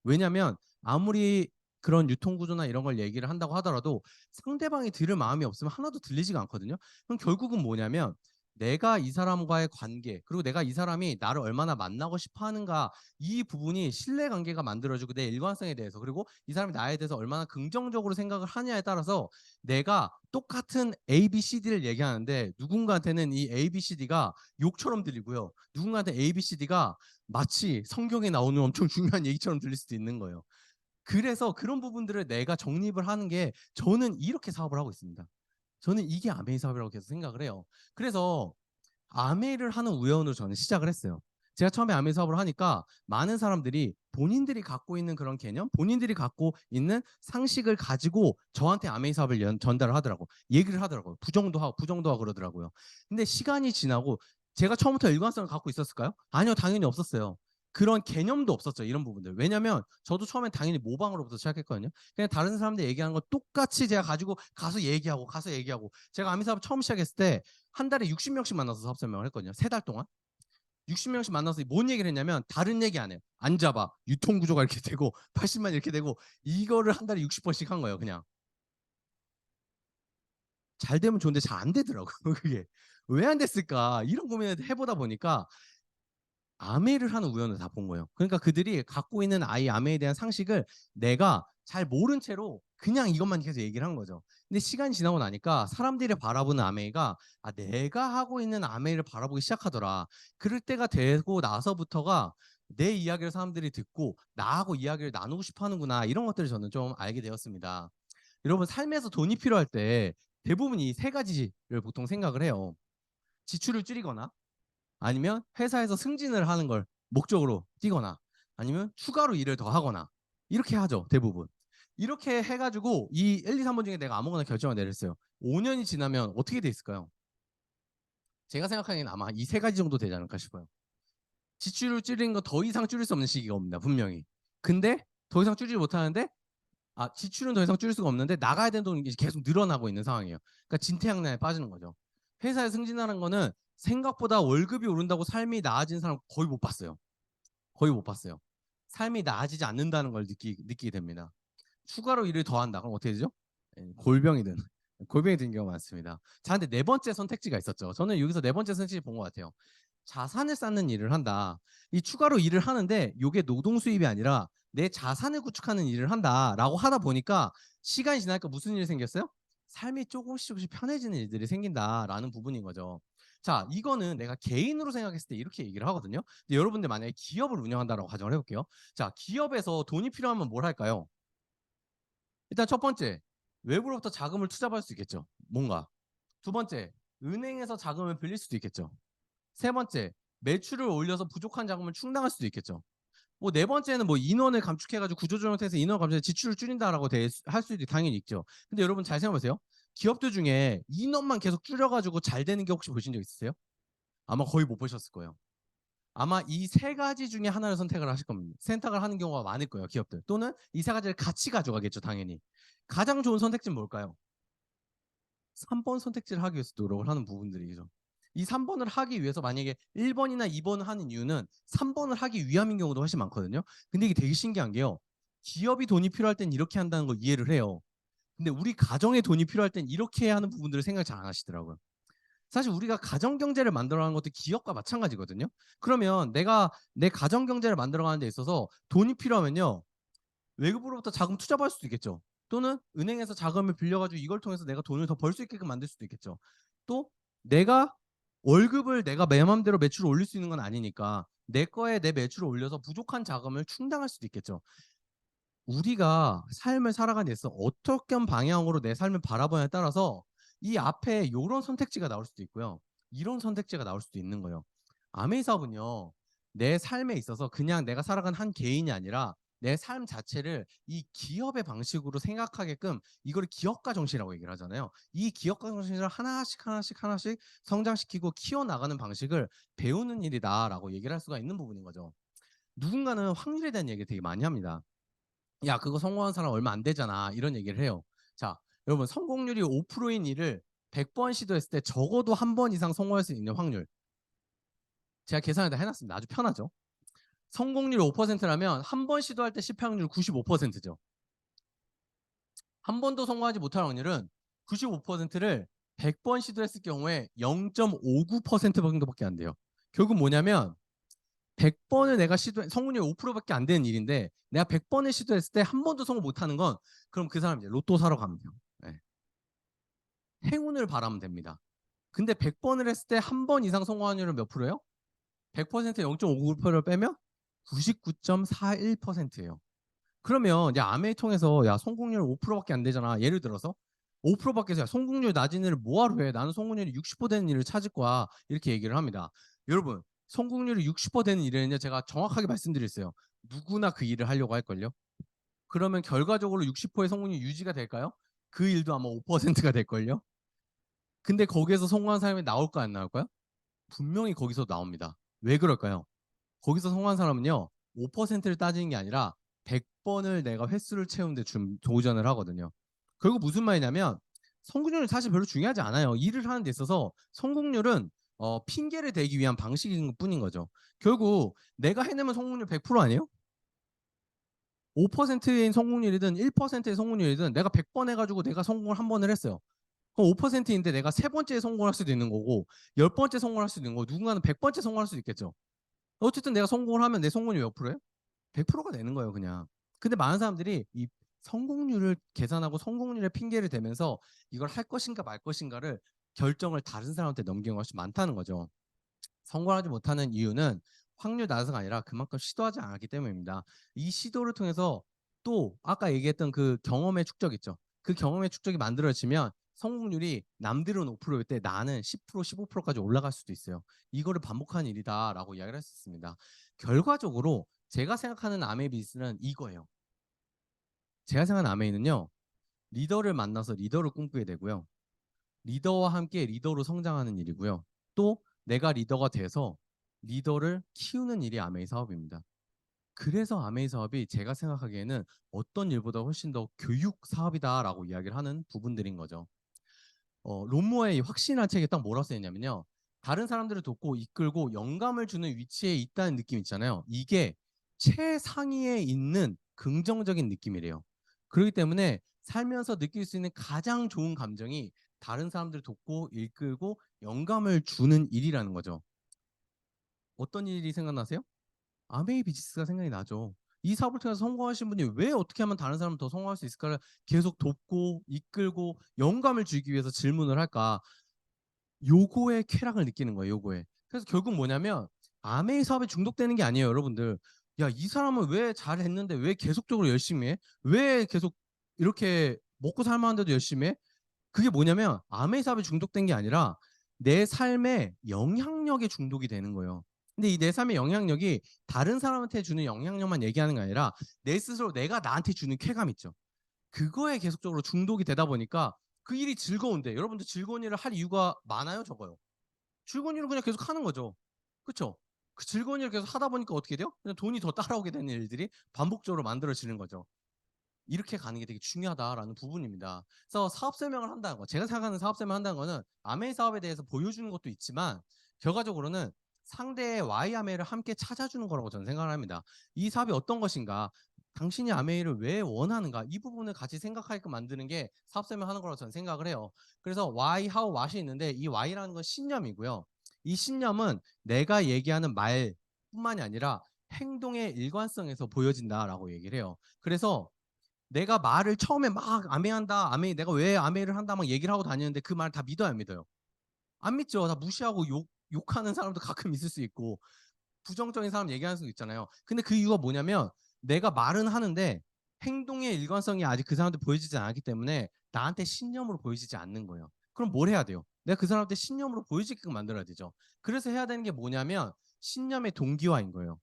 왜냐하면 아무리 그런 유통구조나 이런 걸 얘기를 한다고 하더라도 상대방이 들을 마음이 없으면 하나도 들리지가 않거든요. 그럼 결국은 뭐냐면 내가 이 사람과의 관계 그리고 내가 이 사람이 나를 얼마나 만나고 싶어 하는가 이 부분이 신뢰관계가 만들어지고 내 일관성에 대해서 그리고 이 사람이 나에 대해서 얼마나 긍정적으로 생각을 하냐에 따라서 내가 똑같은 A, B, C, D를 얘기하는데 누군가한테는 이 A, B, C, D가 욕처럼 들리고요. 누군가한테 A, B, C, D가 마치 성경에 나오는 엄청 중요한 얘기처럼 들릴 수도 있는 거예요. 그래서 그런 부분들을 내가 정립을 하는 게 저는 이렇게 사업을 하고 있습니다. 저는 이게 아메이 사업이라고 계속 생각을 해요. 그래서 아메이를 하는 우연으로 저는 시작을 했어요. 제가 처음에 아메이 사업을 하니까 많은 사람들이 본인들이 갖고 있는 그런 개념, 본인들이 갖고 있는 상식을 가지고 저한테 아메이 사업을 전달을 하더라고. 얘기를 하더라고요. 부정도 하고 그러더라고요. 근데 시간이 지나고 제가 처음부터 일관성을 갖고 있었을까요? 아니요, 당연히 없었어요. 그런 개념도 없었죠, 이런 부분들. 왜냐면 저도 처음엔 당연히 모방으로부터 시작했거든요. 그냥 다른 사람들 얘기하는 거 똑같이 제가 가지고 가서 얘기하고 제가 아메이 사업 처음 시작했을 때 한 달에 60명씩 만나서 사업 설명을 했거든요. 3달 동안. 60명씩 만나서 뭔 얘기를 했냐면 다른 얘기 안 해요. 앉아봐. 유통구조가 이렇게 되고 80만 이렇게 되고 이거를 한 달에 60번씩 한 거예요. 그냥. 잘 되면 좋은데 잘 안 되더라고요. 그게. 왜 안 됐을까? 이런 고민을 해보다 보니까 아메이를 하는 우연을 다 본 거예요. 그러니까 그들이 갖고 있는 아메이에 대한 상식을 내가 잘 모른 채로 그냥 이것만 계속 얘기를 한 거죠. 근데 시간이 지나고 나니까 사람들이 바라보는 아메이가 내가 하고 있는 아메이를 바라보기 시작하더라. 그럴 때가 되고 나서부터가 내 이야기를 사람들이 듣고 나하고 이야기를 나누고 싶어 하는구나. 이런 것들을 저는 좀 알게 되었습니다. 여러분 삶에서 돈이 필요할 때 대부분 이 세 가지를 보통 생각을 해요. 지출을 줄이거나 아니면 회사에서 승진을 하는 걸 목적으로 띄거나 아니면 추가로 일을 더 하거나 이렇게 하죠, 대부분. 이렇게 해가지고 이 1, 2, 3번 중에 내가 아무거나 결정을 내렸어요. 5년이 지나면 어떻게 돼 있을까요? 제가 생각하기엔 아마 이 세 가지 정도 되지 않을까 싶어요. 지출을 줄이는 거 더 이상 줄일 수 없는 시기가 옵니다, 분명히. 근데 더 이상 줄이지 못하는데 지출은 더 이상 줄일 수가 없는데 나가야 되는 돈이 계속 늘어나고 있는 상황이에요. 그러니까 진퇴양난에 빠지는 거죠. 회사에 승진하는 거는 생각보다 월급이 오른다고 삶이 나아진 사람 거의 못 봤어요. 거의 못 봤어요. 삶이 나아지지 않는다는 걸 느끼게 됩니다. 추가로 일을 더 한다. 그럼 어떻게 되죠? 골병이 드는 경우가 많습니다. 자, 근데 네 번째 선택지가 있었죠. 저는 여기서 네 번째 선택지 본 것 같아요. 자산을 쌓는 일을 한다. 이 추가로 일을 하는데 이게 노동 수입이 아니라 내 자산을 구축하는 일을 한다라고 하다 보니까 시간이 지나니까 무슨 일이 생겼어요? 삶이 조금씩 편해지는 일들이 생긴다라는 부분인 거죠. 자, 이거는 내가 개인으로 생각했을 때 이렇게 얘기를 하거든요. 근데 여러분들 만약에 기업을 운영한다라고 가정을 해볼게요. 자, 기업에서 돈이 필요하면 뭘 할까요? 일단 첫 번째, 외부로부터 자금을 투자받을 수 있겠죠. 뭔가. 두 번째, 은행에서 자금을 빌릴 수도 있겠죠. 세 번째, 매출을 올려서 부족한 자금을 충당할 수도 있겠죠. 뭐 네 번째는 뭐 인원을 감축해가지고 구조조정해서 인원 감축해 지출을 줄인다라고 할 수도 당연히 있죠. 근데 여러분 잘 생각해보세요. 기업들 중에 인원만 계속 줄여가지고 잘 되는 게 혹시 보신 적 있으세요? 아마 거의 못 보셨을 거예요. 아마 이 세 가지 중에 하나를 선택을 하실 겁니다. 선택을 하는 경우가 많을 거예요, 기업들. 또는 이 세 가지를 같이 가져가겠죠, 당연히. 가장 좋은 선택지는 뭘까요? 3번 선택지를 하기 위해서 노력을 하는 부분들이죠. 이 3번을 하기 위해서 만약에 1번이나 2번을 하는 이유는 3번을 하기 위함인 경우도 훨씬 많거든요. 근데 이게 되게 신기한 게요. 기업이 돈이 필요할 땐 이렇게 한다는 걸 이해를 해요. 근데 우리 가정에 돈이 필요할 땐 이렇게 해야 하는 부분들을 생각 잘 안 하시더라고요. 사실 우리가 가정 경제를 만들어가는 것도 기업과 마찬가지거든요. 그러면 내가 내 가정 경제를 만들어가는 데 있어서 돈이 필요하면요. 외국으로부터 자금 투자받을 수도 있겠죠. 또는 은행에서 자금을 빌려가지고 이걸 통해서 내가 돈을 더 벌 수 있게끔 만들 수도 있겠죠. 또 내가 월급을 내가 내 맘대로 매출을 올릴 수 있는 건 아니니까 내 거에 내 매출을 올려서 부족한 자금을 충당할 수도 있겠죠. 우리가 삶을 살아가는 데 있어서 어떤 방향으로 내 삶을 바라보냐에 따라서 이 앞에 이런 선택지가 나올 수도 있고요. 이런 선택지가 나올 수도 있는 거예요. 아메이 사업은요. 내 삶에 있어서 그냥 내가 살아간 한 개인이 아니라 내 삶 자체를 이 기업의 방식으로 생각하게끔 이걸 기업가 정신이라고 얘기를 하잖아요. 이 기업가 정신을 하나씩 성장시키고 키워나가는 방식을 배우는 일이다라고 얘기를 할 수가 있는 부분인 거죠. 누군가는 확률에 대한 얘기를 되게 많이 합니다. 야, 그거 성공한 사람 얼마 안 되잖아. 이런 얘기를 해요. 자, 여러분 성공률이 5%인 일을 100번 시도했을 때 적어도 한 번 이상 성공할 수 있는 확률. 제가 계산을 다 해놨습니다. 아주 편하죠. 성공률 5%라면 한 번 시도할 때 실패 확률 95%죠. 한 번도 성공하지 못할 확률은 95%를 100번 시도했을 경우에 0.59% 정도밖에 안 돼요. 결국 뭐냐면 100번을 내가 성공률 5%밖에 안 되는 일인데 내가 100번을 시도했을 때 한 번도 성공 못하는 건 그럼 그 사람 이제 로또 사러 가면 돼요. 네. 행운을 바라면 됩니다. 근데 100번을 했을 때 한 번 이상 성공 확률은 몇 프로예요? 100% 0.59%를 빼면 99.41%예요. 그러면 이제 아메이 통해서 야 성공률 5%밖에 안 되잖아. 예를 들어서 5% 밖에서 성공률 낮은 일을 뭐하러 해? 나는 성공률이 60% 되는 일을 찾을 거야. 이렇게 얘기를 합니다. 여러분, 성공률이 60% 되는 일에는요, 제가 정확하게 말씀드렸어요. 누구나 그 일을 하려고 할걸요. 그러면 결과적으로 60%의 성공률 유지가 될까요? 그 일도 아마 5%가 될걸요. 근데 거기에서 성공한 사람이 나올까 안 나올까요? 분명히 거기서 나옵니다. 왜 그럴까요? 거기서 성공한 사람은요, 5%를 따지는 게 아니라 100번을 내가 횟수를 채우는데 도전을 하거든요. 결국 무슨 말이냐면 성공률은 사실 별로 중요하지 않아요. 일을 하는 데 있어서 성공률은 핑계를 대기 위한 방식인 뿐인 거죠. 결국 내가 해내면 성공률 100% 아니에요? 5%인 성공률이든 1%의 성공률이든 내가 100번 해가지고 내가 성공을 한 번을 했어요. 그럼 5%인데 내가 세 번째 성공할 수도 있는 거고 10번째 성공할 수도 있는 거고 누군가는 100번째 성공할 수도 있겠죠. 어쨌든 내가 성공을 하면 내 성공률이 몇 프로예요? 100%가 되는 거예요, 그냥. 근데 많은 사람들이 이 성공률을 계산하고 성공률에 핑계를 대면서 이걸 할 것인가 말 것인가를 결정을 다른 사람한테 넘기는 것이 많다는 거죠. 성공하지 못하는 이유는 확률 낮아서가 아니라 그만큼 시도하지 않았기 때문입니다. 이 시도를 통해서 또 아까 얘기했던 그 경험의 축적 있죠. 그 경험의 축적이 만들어지면 성공률이 남들은 5%일 때 나는 10%, 15%까지 올라갈 수도 있어요. 이거를 반복하는 일이다라고 이야기를 할 수 있습니다. 결과적으로 제가 생각하는 아메이 비즈는 이거예요. 제가 생각하는 아메이는요. 리더를 만나서 리더를 꿈꾸게 되고요. 리더와 함께 리더로 성장하는 일이고요. 또 내가 리더가 돼서 리더를 키우는 일이 아메이 사업입니다. 그래서 아메이 사업이 제가 생각하기에는 어떤 일보다 훨씬 더 교육 사업이다라고 이야기를 하는 부분들인 거죠. 론모의 확신이라는 책에 딱 뭐라고 써있냐면요. 다른 사람들을 돕고 이끌고 영감을 주는 위치에 있다는 느낌 있잖아요. 이게 최상위에 있는 긍정적인 느낌이래요. 그렇기 때문에 살면서 느낄 수 있는 가장 좋은 감정이 다른 사람들을 돕고 이끌고 영감을 주는 일이라는 거죠. 어떤 일이 생각나세요? 아메이 비즈니스가 생각이 나죠. 이 사업을 통해서 성공하신 분이 왜 어떻게 하면 다른 사람 더 성공할 수 있을까를 계속 돕고 이끌고 영감을 주기 위해서 질문을 할까? 요거의 쾌락을 느끼는 거예요. 요거에. 그래서 결국 뭐냐면 아메이 사업에 중독되는 게 아니에요, 여러분들. 야, 이 사람은 왜 잘했는데 왜 계속적으로 열심히 해? 왜 계속 이렇게 먹고 살만한데도 열심히 해? 그게 뭐냐면 아메이 사업에 중독된 게 아니라 내 삶의 영향력에 중독이 되는 거예요. 근데 이 내 삶의 영향력이 다른 사람한테 주는 영향력만 얘기하는 게 아니라 내 스스로 내가 나한테 주는 쾌감 있죠. 그거에 계속적으로 중독이 되다 보니까 그 일이 즐거운데 여러분들 즐거운 일을 할 이유가 많아요, 적어요? 즐거운 일을 그냥 계속 하는 거죠. 그쵸? 그 즐거운 일을 계속 하다 보니까 어떻게 돼요? 그냥 돈이 더 따라오게 되는 일들이 반복적으로 만들어지는 거죠. 이렇게 가는 게 되게 중요하다라는 부분입니다. 그래서 사업 설명을 한다는 거, 제가 생각하는 사업 설명을 한다는 거는 아메이 사업에 대해서 보여주는 것도 있지만 결과적으로는 상대의 Y 아메이를 함께 찾아주는 거라고 저는 생각을 합니다. 이 사업이 어떤 것인가, 당신이 아메이를 왜 원하는가, 이 부분을 같이 생각하게끔 만드는 게 사업 설명하는 거라고 저는 생각을 해요. 그래서 Why, How, What이 있는데 이 Why라는 건 신념이고요. 이 신념은 내가 얘기하는 말뿐만이 아니라 행동의 일관성에서 보여진다라고 얘기를 해요. 그래서 내가 말을 처음에 막 아메한다, 아메 내가 왜 아메를 한다 막 얘기를 하고 다니는데 그 말 다 믿어요, 안 믿어요? 안 믿죠. 다 무시하고 욕하는 사람도 가끔 있을 수 있고 부정적인 사람 얘기하는 수도 있잖아요. 근데 그 이유가 뭐냐면 내가 말은 하는데 행동의 일관성이 아직 그 사람한테 보여지지 않았기 때문에 나한테 신념으로 보여지지 않는 거예요. 그럼 뭘 해야 돼요? 내가 그 사람한테 신념으로 보여지게끔 만들어야 되죠. 그래서 해야 되는 게 뭐냐면 신념의 동기화인 거예요.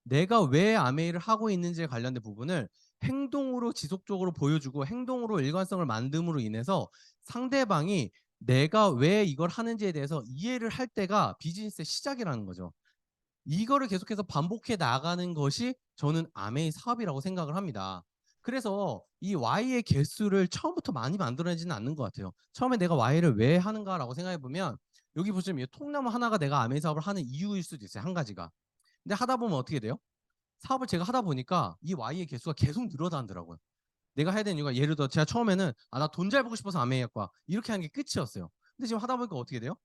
내가 왜 아메이를 하고 있는지에 관련된 부분을 행동으로 지속적으로 보여주고 행동으로 일관성을 만듦으로 인해서 상대방이 내가 왜 이걸 하는지에 대해서 이해를 할 때가 비즈니스의 시작이라는 거죠. 이거를 계속해서 반복해 나가는 것이 저는 아메이 사업이라고 생각을 합니다. 그래서 이 Y의 개수를 처음부터 많이 만들어내지는 않는 것 같아요. 처음에 내가 Y를 왜 하는가라고 생각해 보면 여기 보시면 이 통나무 하나가 내가 아메이 사업을 하는 이유일 수도 있어요. 한 가지가. 근데 하다 보면 어떻게 돼요? 사업을 제가 하다 보니까 이 Y의 개수가 계속 늘어나더라고요. 내가 해야 되는 이유가 예를 들어 제가 처음에는 나 돈 잘 벌고 싶어서 아메이 학과 이렇게 하는 게 끝이었어요. 근데 지금 하다 보니까 어떻게 돼요?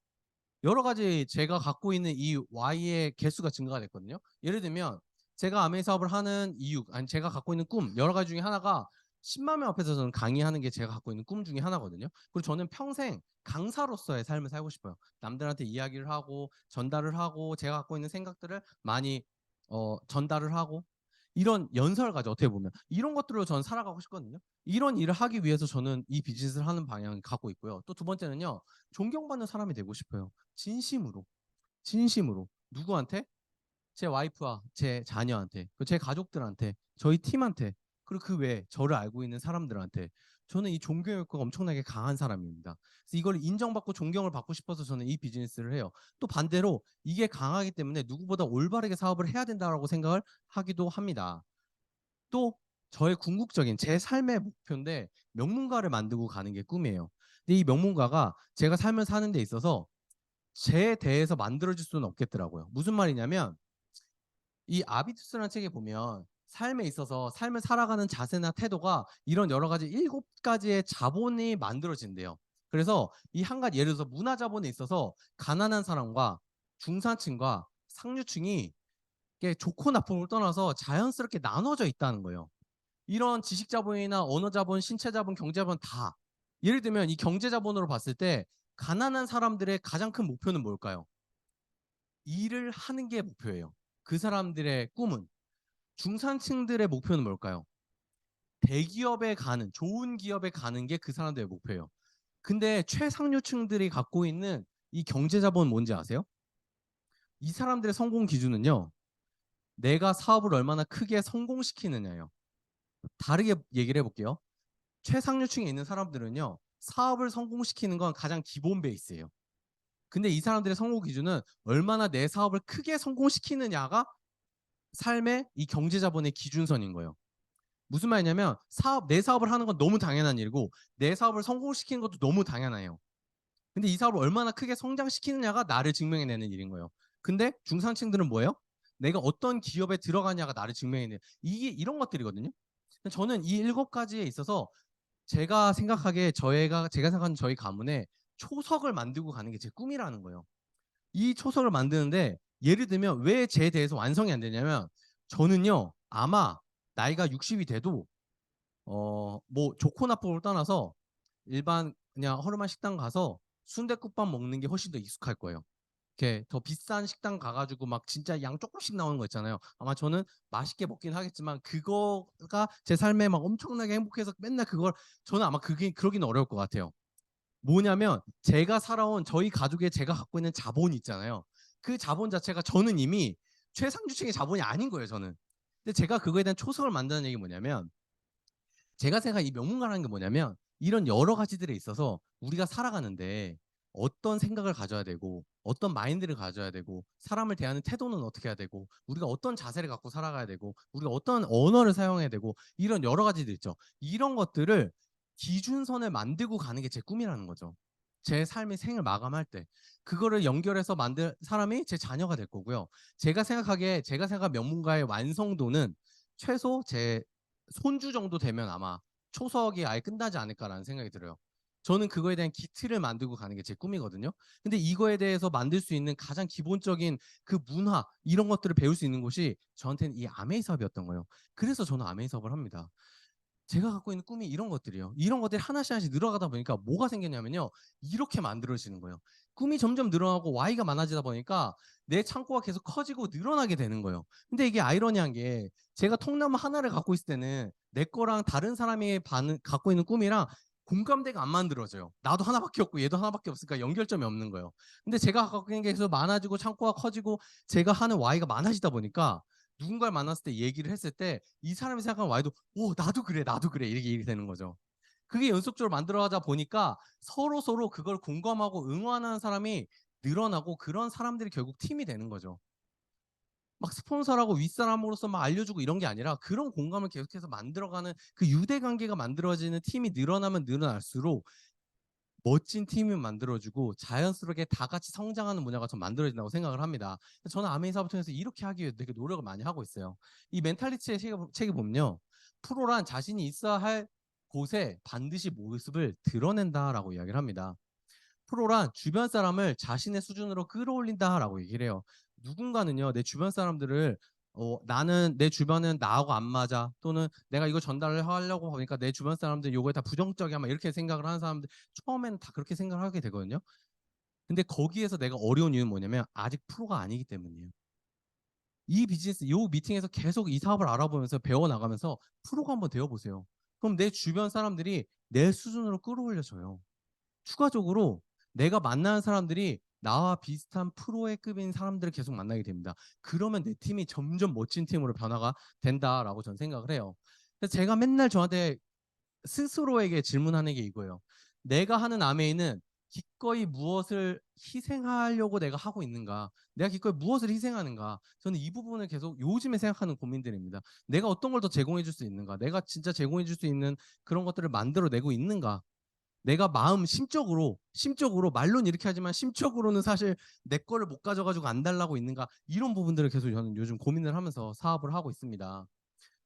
여러 가지 제가 갖고 있는 이 Y의 개수가 증가가 됐거든요. 예를 들면 제가 아메이 사업을 하는 이유, 아니 제가 갖고 있는 꿈 여러 가지 중에 하나가 10만 명 앞에서 저는 강의하는 게 제가 갖고 있는 꿈 중에 하나거든요. 그리고 저는 평생 강사로서의 삶을 살고 싶어요. 남들한테 이야기를 하고 전달을 하고 제가 갖고 있는 생각들을 많이 전달을 하고 이런 연설가죠. 어떻게 보면 이런 것들로 저는 살아가고 싶거든요. 이런 일을 하기 위해서 저는 이 비즈니스를 하는 방향을 갖고 있고요. 또 두 번째는요. 존경받는 사람이 되고 싶어요. 진심으로. 진심으로. 누구한테? 제 와이프와 제 자녀한테, 제 가족들한테, 저희 팀한테, 그리고 그 외에 저를 알고 있는 사람들한테 저는 이 존경 욕구가 엄청나게 강한 사람입니다. 그래서 이걸 인정받고 존경을 받고 싶어서 저는 이 비즈니스를 해요. 또 반대로 이게 강하기 때문에 누구보다 올바르게 사업을 해야 된다고 생각을 하기도 합니다. 또 저의 궁극적인 제 삶의 목표인데 명문가를 만들고 가는 게 꿈이에요. 근데 이 명문가가 제가 삶을 사는 데 있어서 제 대해서 만들어질 수는 없겠더라고요. 무슨 말이냐면 이 아비투스라는 책에 보면 삶에 있어서 삶을 살아가는 자세나 태도가 이런 여러 가지 7가지의 자본이 만들어진대요. 그래서 이 한 가지 예를 들어서 문화 자본에 있어서 가난한 사람과 중산층과 상류층이 좋고 나쁨을 떠나서 자연스럽게 나눠져 있다는 거예요. 이런 지식 자본이나 언어 자본, 신체 자본, 경제 자본 다. 예를 들면 이 경제 자본으로 봤을 때 가난한 사람들의 가장 큰 목표는 뭘까요? 일을 하는 게 목표예요. 그 사람들의 꿈은. 중산층들의 목표는 뭘까요? 대기업에 가는, 좋은 기업에 가는 게 그 사람들의 목표예요. 근데 최상류층들이 갖고 있는 이 경제자본 뭔지 아세요? 이 사람들의 성공 기준은요. 내가 사업을 얼마나 크게 성공시키느냐예요. 다르게 얘기를 해볼게요. 최상류층에 있는 사람들은요. 사업을 성공시키는 건 가장 기본 베이스예요. 근데 이 사람들의 성공 기준은 얼마나 내 사업을 크게 성공시키느냐가 삶의 이 경제자본의 기준선인 거예요. 무슨 말이냐면 내 사업을 하는 건 너무 당연한 일이고 내 사업을 성공시키는 것도 너무 당연해요. 근데 이 사업을 얼마나 크게 성장시키느냐가 나를 증명해내는 일인 거예요. 근데 중산층들은 뭐예요? 내가 어떤 기업에 들어가냐가 나를 증명해내는 이게 이런 것들이거든요. 저는 이 7가지에 있어서 제가 생각하기에 제가 생각하는 저희 가문에 초석을 만들고 가는 게 제 꿈이라는 거예요. 이 초석을 만드는데 예를 들면 왜 제 대해서 완성이 안 되냐면 저는요 아마 나이가 60이 돼도 뭐 좋고 나쁨을 떠나서 일반 그냥 허름한 식당 가서 순댓국밥 먹는 게 훨씬 더 익숙할 거예요. 이렇게 더 비싼 식당 가가지고 막 진짜 양 조금씩 나오는 거 있잖아요. 아마 저는 맛있게 먹긴 하겠지만 그거가 제 삶에 막 엄청나게 행복해서 맨날 그걸 저는 아마 그게 그러기는 어려울 것 같아요. 뭐냐면 제가 살아온 저희 가족의 제가 갖고 있는 자본이 있잖아요. 그 자본 자체가 저는 이미 최상주층의 자본이 아닌 거예요. 저는. 근데 제가 그거에 대한 초석을 만드는 얘기 뭐냐면 제가 생각한 이 명문가라는 게 뭐냐면 이런 여러 가지들에 있어서 우리가 살아가는데 어떤 생각을 가져야 되고 어떤 마인드를 가져야 되고 사람을 대하는 태도는 어떻게 해야 되고 우리가 어떤 자세를 갖고 살아가야 되고 우리가 어떤 언어를 사용해야 되고 이런 여러 가지들 있죠. 이런 것들을 기준선을 만들고 가는 게 제 꿈이라는 거죠. 제 삶의 생을 마감할 때 그거를 연결해서 만들 사람이 제 자녀가 될 거고요. 제가 생각한 명문가의 완성도는 최소 제 손주 정도 되면 아마 초석이 아예 끝나지 않을까라는 생각이 들어요. 저는 그거에 대한 기틀을 만들고 가는 게 제 꿈이거든요. 근데 이거에 대해서 만들 수 있는 가장 기본적인 그 문화 이런 것들을 배울 수 있는 곳이 저한테는 이 아메이 사업이었던 거예요. 그래서 저는 아메이 사업을 합니다. 제가 갖고 있는 꿈이 이런 것들이에요. 이런 것들이 하나씩 하나씩 늘어가다 보니까 뭐가 생겼냐면요. 이렇게 만들어지는 거예요. 꿈이 점점 늘어나고 Y가 많아지다 보니까 내 창고가 계속 커지고 늘어나게 되는 거예요. 근데 이게 아이러니한 게 제가 통나무 하나를 갖고 있을 때는 내 거랑 다른 사람이 갖고 있는 꿈이랑 공감대가 안 만들어져요. 나도 하나밖에 없고 얘도 하나밖에 없으니까 연결점이 없는 거예요. 근데 제가 갖고 있는 게 계속 많아지고 창고가 커지고 제가 하는 Y가 많아지다 보니까 누군가를 만났을 때 얘기를 했을 때 이 사람이 생각하는 Y도 오 나도 그래 나도 그래 이렇게 되는 거죠. 그게 연속적으로 만들어가다 보니까 서로 그걸 공감하고 응원하는 사람이 늘어나고 그런 사람들이 결국 팀이 되는 거죠. 막 스폰서라고 윗사람으로서 막 알려주고 이런 게 아니라 그런 공감을 계속해서 만들어가는 그 유대관계가 만들어지는 팀이 늘어나면 늘어날수록 멋진 팀이 만들어지고 자연스럽게 다 같이 성장하는 문화가 좀 만들어진다고 생각을 합니다. 저는 아메이 사업을 통해서 이렇게 하기 위해 되게 노력을 많이 하고 있어요. 이 멘탈리티의 책에 보면요. 프로란 자신이 있어야 할 곳에 반드시 모습을 드러낸다라고 이야기를 합니다. 프로란 주변 사람을 자신의 수준으로 끌어올린다라고 얘기를 해요. 누군가는요, 내 주변 사람들을 나는 내 주변은 나하고 안 맞아 또는 내가 이거 전달을 하려고 하니까 내 주변 사람들 요거에 다 부정적이야 막 이렇게 생각을 하는 사람들 처음에는 다 그렇게 생각을 하게 되거든요. 근데 거기에서 내가 어려운 이유는 뭐냐면 아직 프로가 아니기 때문이에요. 이 비즈니스, 요 미팅에서 계속 이 사업을 알아보면서 배워나가면서 프로가 한번 되어보세요. 그럼 내 주변 사람들이 내 수준으로 끌어올려져요. 추가적으로 내가 만나는 사람들이 나와 비슷한 프로의 급인 사람들을 계속 만나게 됩니다. 그러면 내 팀이 점점 멋진 팀으로 변화가 된다라고 저는 생각을 해요. 그래서 제가 맨날 저한테 스스로에게 질문하는 게 이거예요. 내가 하는 아메이는 기꺼이 무엇을 희생하려고 내가 하고 있는가? 내가 기꺼이 무엇을 희생하는가? 저는 이 부분을 계속 요즘에 생각하는 고민들입니다. 내가 어떤 걸 더 제공해 줄 수 있는가? 내가 진짜 제공해 줄 수 있는 그런 것들을 만들어내고 있는가? 내가 마음 심적으로 말로는 이렇게 하지만 심적으로는 사실 내 거를 못 가져가지고 안 달라고 있는가? 이런 부분들을 계속 저는 요즘 고민을 하면서 사업을 하고 있습니다.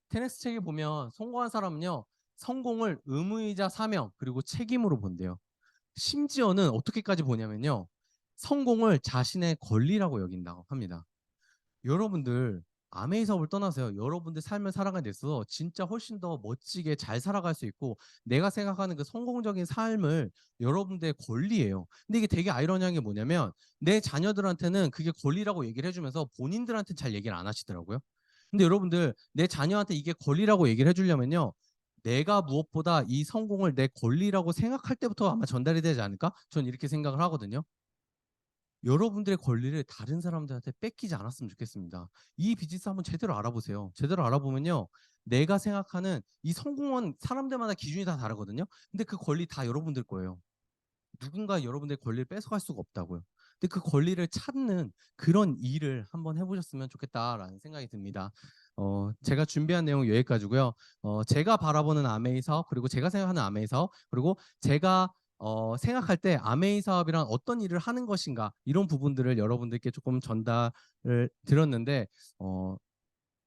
테네스 책에 보면 성공한 사람은요, 성공을 의무이자 사명 그리고 책임으로 본대요. 심지어는 어떻게까지 보냐면요, 성공을 자신의 권리라고 여긴다고 합니다. 여러분들 아메이 사업을 떠나서요, 여러분들 삶을 살아가는 데 있어서 진짜 훨씬 더 멋지게 잘 살아갈 수 있고, 내가 생각하는 그 성공적인 삶을 여러분들의 권리예요. 근데 이게 되게 아이러니한 게 뭐냐면, 내 자녀들한테는 그게 권리라고 얘기를 해주면서 본인들한테는 잘 얘기를 안 하시더라고요. 근데 여러분들 내 자녀한테 이게 권리라고 얘기를 해주려면요, 내가 무엇보다 이 성공을 내 권리라고 생각할 때부터 아마 전달이 되지 않을까? 전 이렇게 생각을 하거든요. 여러분들의 권리를 다른 사람들한테 뺏기지 않았으면 좋겠습니다. 이 비즈니스 한번 제대로 알아보세요. 제대로 알아보면요, 내가 생각하는 이 성공은 사람들마다 기준이 다 다르거든요. 근데 그 권리 다 여러분들 거예요. 누군가 여러분들의 권리를 뺏어갈 수가 없다고요. 근데 그 권리를 찾는 그런 일을 한번 해보셨으면 좋겠다라는 생각이 듭니다. 제가 준비한 내용은 여기까지고요. 제가 바라보는 아메이 사업, 그리고 제가 생각하는 아메이 사업, 그리고 제가 생각할 때 아메이 사업이란 어떤 일을 하는 것인가, 이런 부분들을 여러분들께 조금 전달을 드렸는데,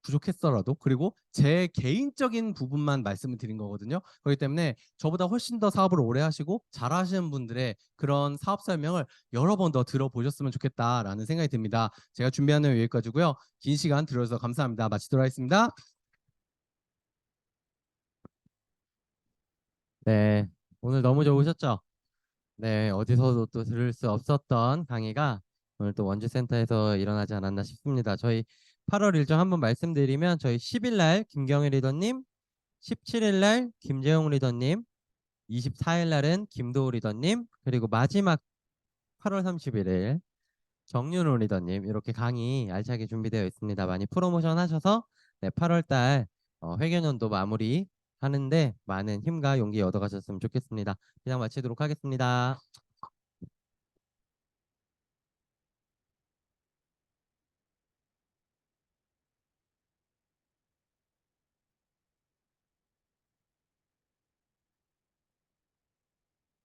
부족했더라도, 그리고 제 개인적인 부분만 말씀을 드린 거거든요. 그렇기 때문에 저보다 훨씬 더 사업을 오래 하시고 잘하시는 분들의 그런 사업 설명을 여러 번 더 들어보셨으면 좋겠다라는 생각이 듭니다. 제가 준비한 내용 여기까지고요. 긴 시간 들어주셔서 감사합니다. 마치도록 하겠습니다. 네, 오늘 너무 좋으셨죠? 네, 어디서도 또 들을 수 없었던 강의가 오늘 또 원주센터에서 일어나지 않았나 싶습니다. 저희 8월 일정 한번 말씀드리면 저희 10일 날 김경일 리더님, 17일 날 김재용 리더님, 24일 날은 김도우 리더님, 그리고 마지막 8월 31일 정윤호 리더님 이렇게 강의 알차게 준비되어 있습니다. 많이 프로모션 하셔서 네, 8월 달 회계년도 마무리 하는데 많은 힘과 용기 얻어가셨으면 좋겠습니다. 그냥 마치도록 하겠습니다.